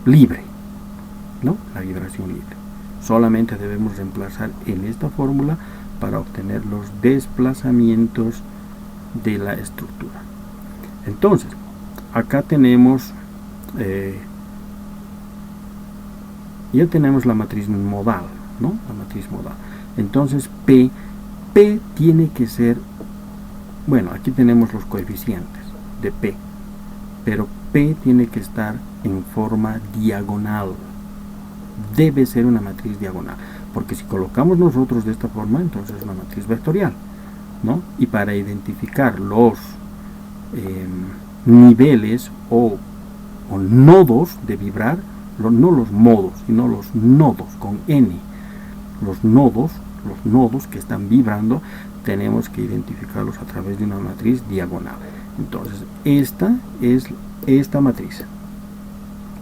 libre, ¿no? La vibración libre. Solamente debemos reemplazar en esta fórmula para obtener los desplazamientos de la estructura. Entonces, acá tenemos ya tenemos la matriz modal, ¿no? La matriz modal. Entonces P tiene que ser, bueno, aquí tenemos los coeficientes de P, pero P tiene que estar en forma diagonal. Debe ser una matriz diagonal, porque si colocamos nosotros de esta forma, entonces es una matriz vectorial, ¿no? Y para identificar los niveles o nodos de vibrar, no los modos, sino los nodos con N, los nodos que están vibrando, tenemos que identificarlos a través de una matriz diagonal. Entonces esta es esta matriz,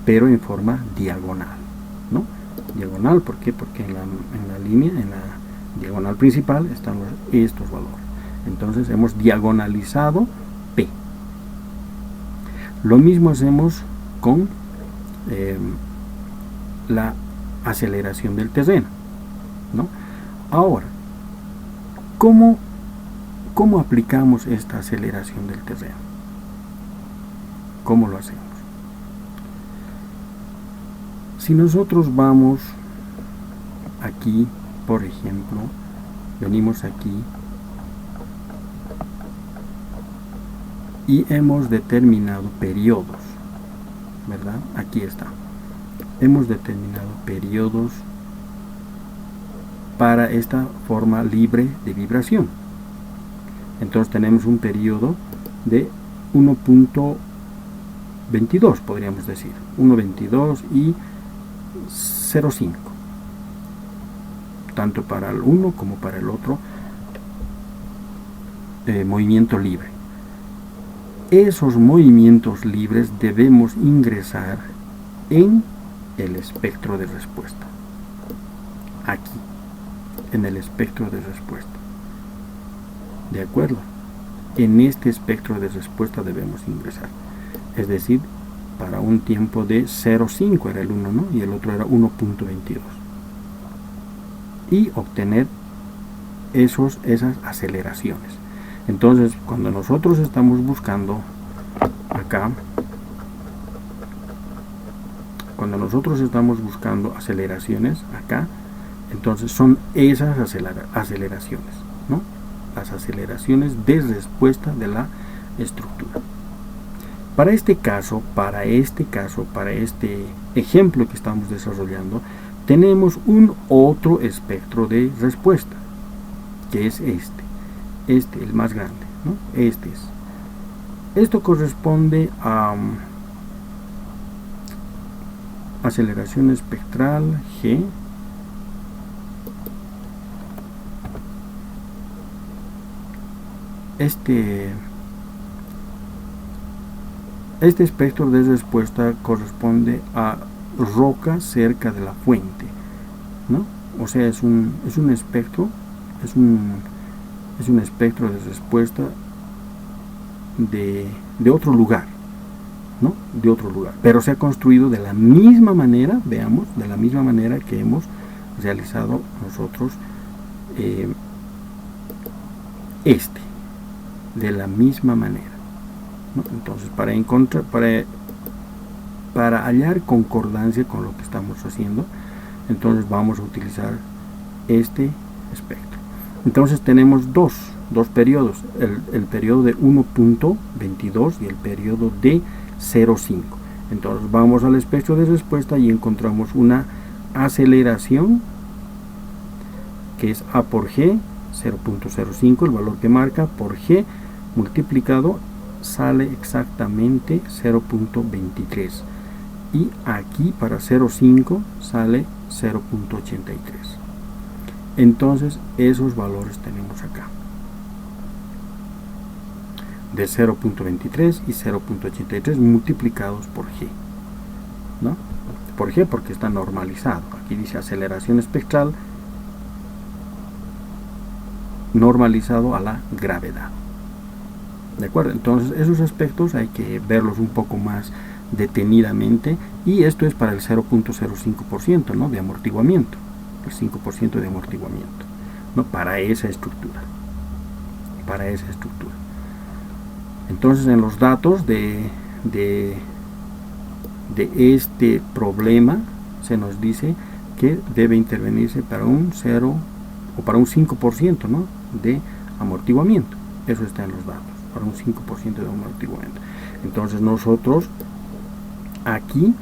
pero en forma diagonal, ¿no? Diagonal, ¿por qué? Porque en la línea, en la diagonal principal están estos valores. Entonces hemos diagonalizado P. Lo mismo hacemos con la aceleración del terreno, ¿no? Ahora, ¿cómo aplicamos esta aceleración del terreno? ¿Cómo lo hacemos? Si nosotros vamos aquí, por ejemplo, venimos aquí y hemos determinado periodos, ¿verdad? Aquí está. Hemos determinado periodos para esta forma libre de vibración. Entonces tenemos un periodo de 1.22, podríamos decir, 1.22 y 0.5, tanto para el uno como para el otro movimiento libre. Esos movimientos libres debemos ingresar en el espectro de respuesta, aquí, en el espectro de respuesta. ¿De acuerdo? en este espectro de respuesta debemos ingresar. Es decir, para un tiempo de 0,5 era el 1, ¿no? Y el otro era 1.22. Y obtener esas aceleraciones. Entonces, cuando nosotros estamos buscando acá, cuando nosotros estamos buscando aceleraciones acá, entonces son esas aceleraciones, ¿no? Las aceleraciones de respuesta de la estructura. Para este ejemplo que estamos desarrollando, tenemos un otro espectro de respuesta, que es este, el más grande, ¿no? Esto corresponde a aceleración espectral G, este espectro de respuesta corresponde a roca cerca de la fuente, ¿no? O sea, es un espectro, es un espectro de respuesta de otro lugar, ¿no? De otro lugar, pero se ha construido de la misma manera, veamos, de la misma manera que hemos realizado nosotros de la misma manera, ¿no? Entonces, para hallar concordancia con lo que estamos haciendo, entonces vamos a utilizar este espectro. Entonces tenemos dos periodos, el periodo de 1.22 y el periodo de 0,5. Entonces vamos al espectro de respuesta y encontramos una aceleración que es A por G, 0.05, el valor que marca, por G multiplicado sale exactamente 0.23, y aquí para 0,5 sale 0.83. Entonces esos valores tenemos acá, de 0.23 y 0.83 multiplicados por G, ¿no? Por G porque está normalizado. Aquí dice aceleración espectral normalizado a la gravedad. ¿De acuerdo? Entonces esos aspectos hay que verlos un poco más detenidamente, y esto es para el 0.05%, ¿no? De amortiguamiento, el 5% de amortiguamiento, ¿no? Para esa estructura. Entonces, en los datos de este problema se nos dice que debe intervenirse para un 0 o para un 5%, ¿no? De amortiguamiento. Eso está en los datos, para un 5% de amortiguamiento. Entonces nosotros aquí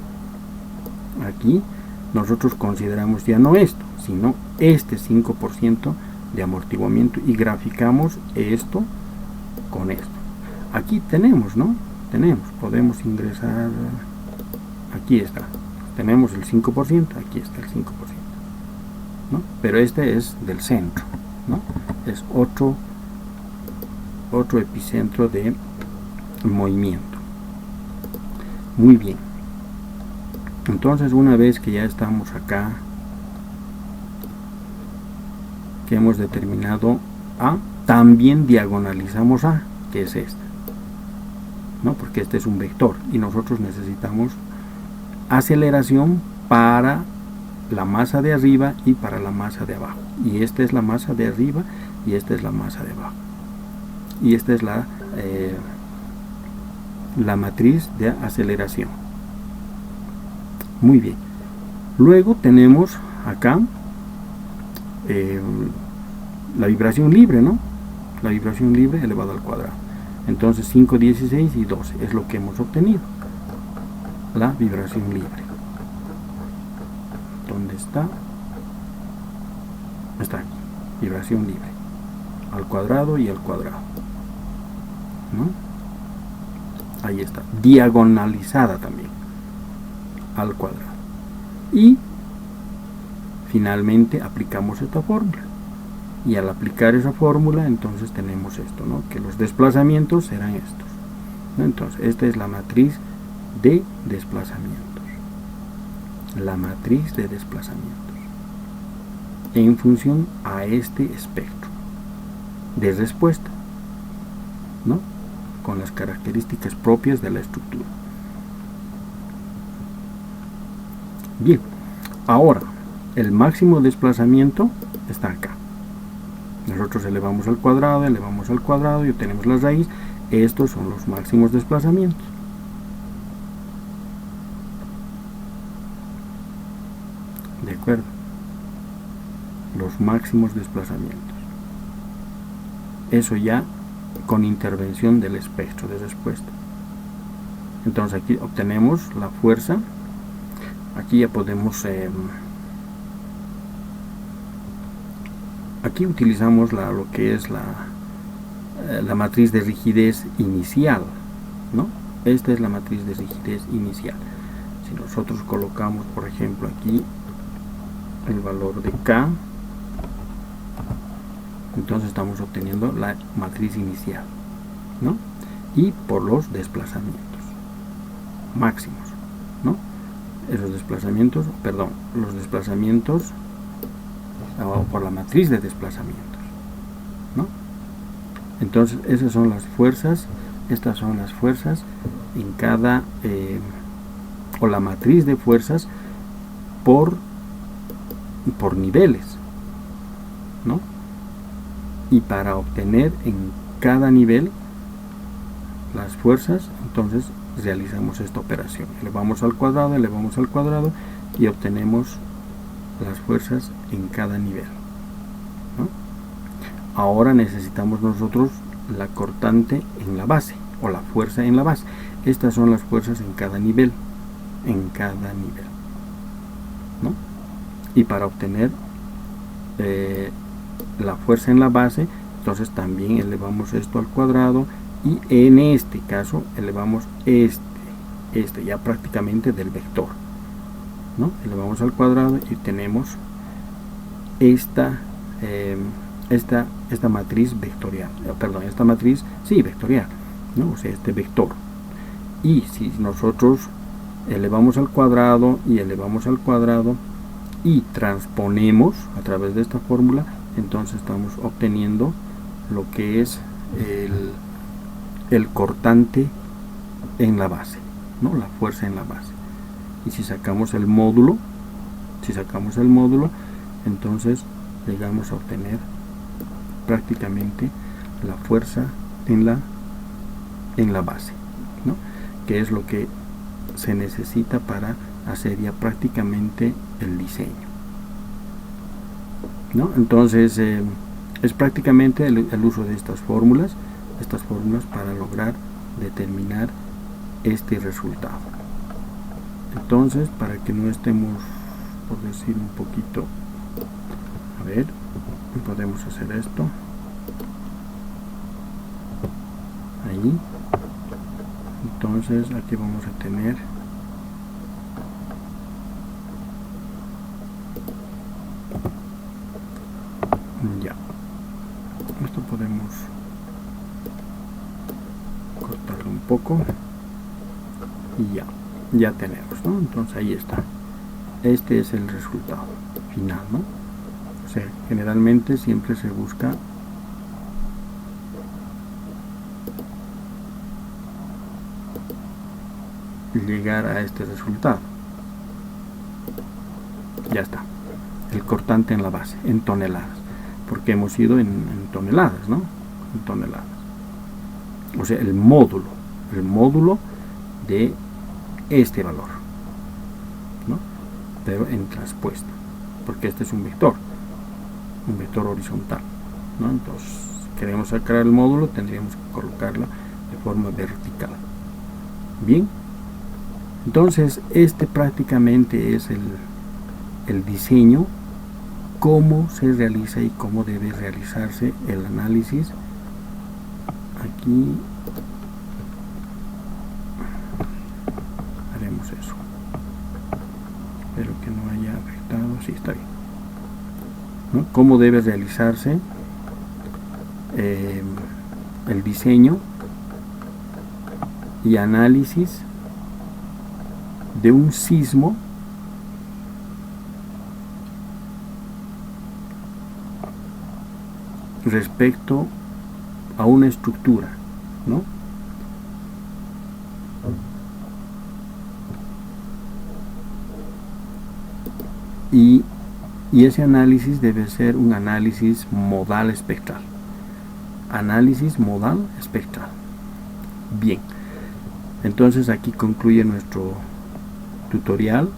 nosotros consideramos ya no esto, sino este 5% de amortiguamiento, y graficamos esto con esto. Aquí tenemos, ¿no? Podemos ingresar, aquí está, tenemos el 5%, aquí está el 5%, ¿no? Pero este es del centro, ¿no? Es otro epicentro de movimiento. Muy bien. Entonces, una vez que ya estamos acá, que hemos determinado A, también diagonalizamos A, que es esta, ¿no? Porque este es un vector y nosotros necesitamos aceleración para la masa de arriba y para la masa de abajo, y esta es la masa de arriba y esta es la masa de abajo, y esta es la matriz de aceleración. Muy bien. Luego tenemos acá la vibración libre, ¿no? La vibración libre elevado al cuadrado. Entonces 5, 16 y 12 es lo que hemos obtenido. La vibración libre. ¿Dónde está? Está aquí. Vibración libre. Al cuadrado y al cuadrado, ¿no? Ahí está. Diagonalizada también. Al cuadrado. Y finalmente aplicamos esta fórmula. Y al aplicar esa fórmula, entonces tenemos esto, ¿no? Que los desplazamientos serán estos, ¿no? Entonces, esta es la matriz de desplazamientos. La matriz de desplazamientos. En función a este espectro de respuesta. ¿no? Con las características propias de la estructura. Bien, ahora el máximo desplazamiento está acá. Nosotros elevamos al cuadrado y obtenemos la raíz. Estos son los máximos desplazamientos. ¿De acuerdo? Los máximos desplazamientos. Eso ya con intervención del espectro de respuesta. Entonces aquí obtenemos la fuerza. Aquí ya podemos... aquí utilizamos lo que es la matriz de rigidez inicial, ¿no? Esta es la matriz de rigidez inicial. Si nosotros colocamos, por ejemplo, aquí el valor de K, entonces estamos obteniendo la matriz inicial, ¿no? Y por los desplazamientos máximos, ¿no? Esos desplazamientos, perdón, los desplazamientos por la matriz de desplazamientos, ¿no? Entonces esas son las fuerzas, estas son las fuerzas en cada o la matriz de fuerzas por niveles, ¿no? Y para obtener en cada nivel las fuerzas, entonces realizamos esta operación, elevamos al cuadrado y obtenemos las fuerzas en cada nivel, ¿no? Ahora necesitamos nosotros la cortante en la base o la fuerza en la base. Estas son las fuerzas en cada nivel, ¿no? Y para obtener la fuerza en la base, entonces también elevamos esto al cuadrado y en este caso elevamos este ya prácticamente del vector, ¿no? Elevamos al cuadrado y tenemos esta matriz vectorial, esta matriz, sí, vectorial, ¿no? O sea, este vector. Y si nosotros elevamos al cuadrado y transponemos a través de esta fórmula, entonces estamos obteniendo lo que es el cortante en la base, ¿no? La fuerza en la base. Y si sacamos el módulo, entonces llegamos a obtener prácticamente la fuerza en la base, ¿no? Que es lo que se necesita para hacer ya prácticamente el diseño, ¿no? Entonces es prácticamente el uso de estas fórmulas para lograr determinar este resultado. Entonces, para que no estemos, por decir un poquito, a ver, podemos hacer esto ahí. Entonces aquí vamos a tener ya, esto podemos cortarlo un poco y ya tenemos, ¿no? Entonces ahí está, este es el resultado final, ¿no? O sea, generalmente siempre se busca llegar a este resultado. Ya está, el cortante en la base, en toneladas, porque hemos ido en toneladas, ¿no? En toneladas. O sea, el módulo de este valor, ¿no? Pero en traspuesto, porque este es un vector horizontal, ¿no? Entonces, si queremos sacar el módulo, tendríamos que colocarlo de forma vertical. Bien, entonces este prácticamente es el diseño, cómo se realiza y cómo debe realizarse el análisis. Aquí haremos eso, espero que no haya afectado, sí, está bien, ¿no? Cómo debe realizarse el diseño y análisis de un sismo respecto a una estructura ¿no? Y ese análisis debe ser un análisis modal espectral. Análisis modal espectral. Bien, entonces aquí concluye nuestro tutorial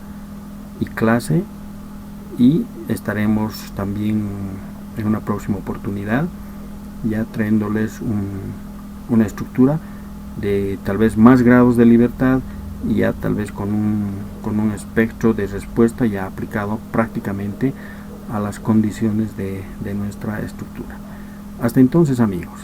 y clase, y estaremos también en una próxima oportunidad ya trayéndoles una estructura de tal vez más grados de libertad, y ya tal vez con un espectro de respuesta ya aplicado prácticamente a las condiciones de nuestra estructura. Hasta entonces, amigos.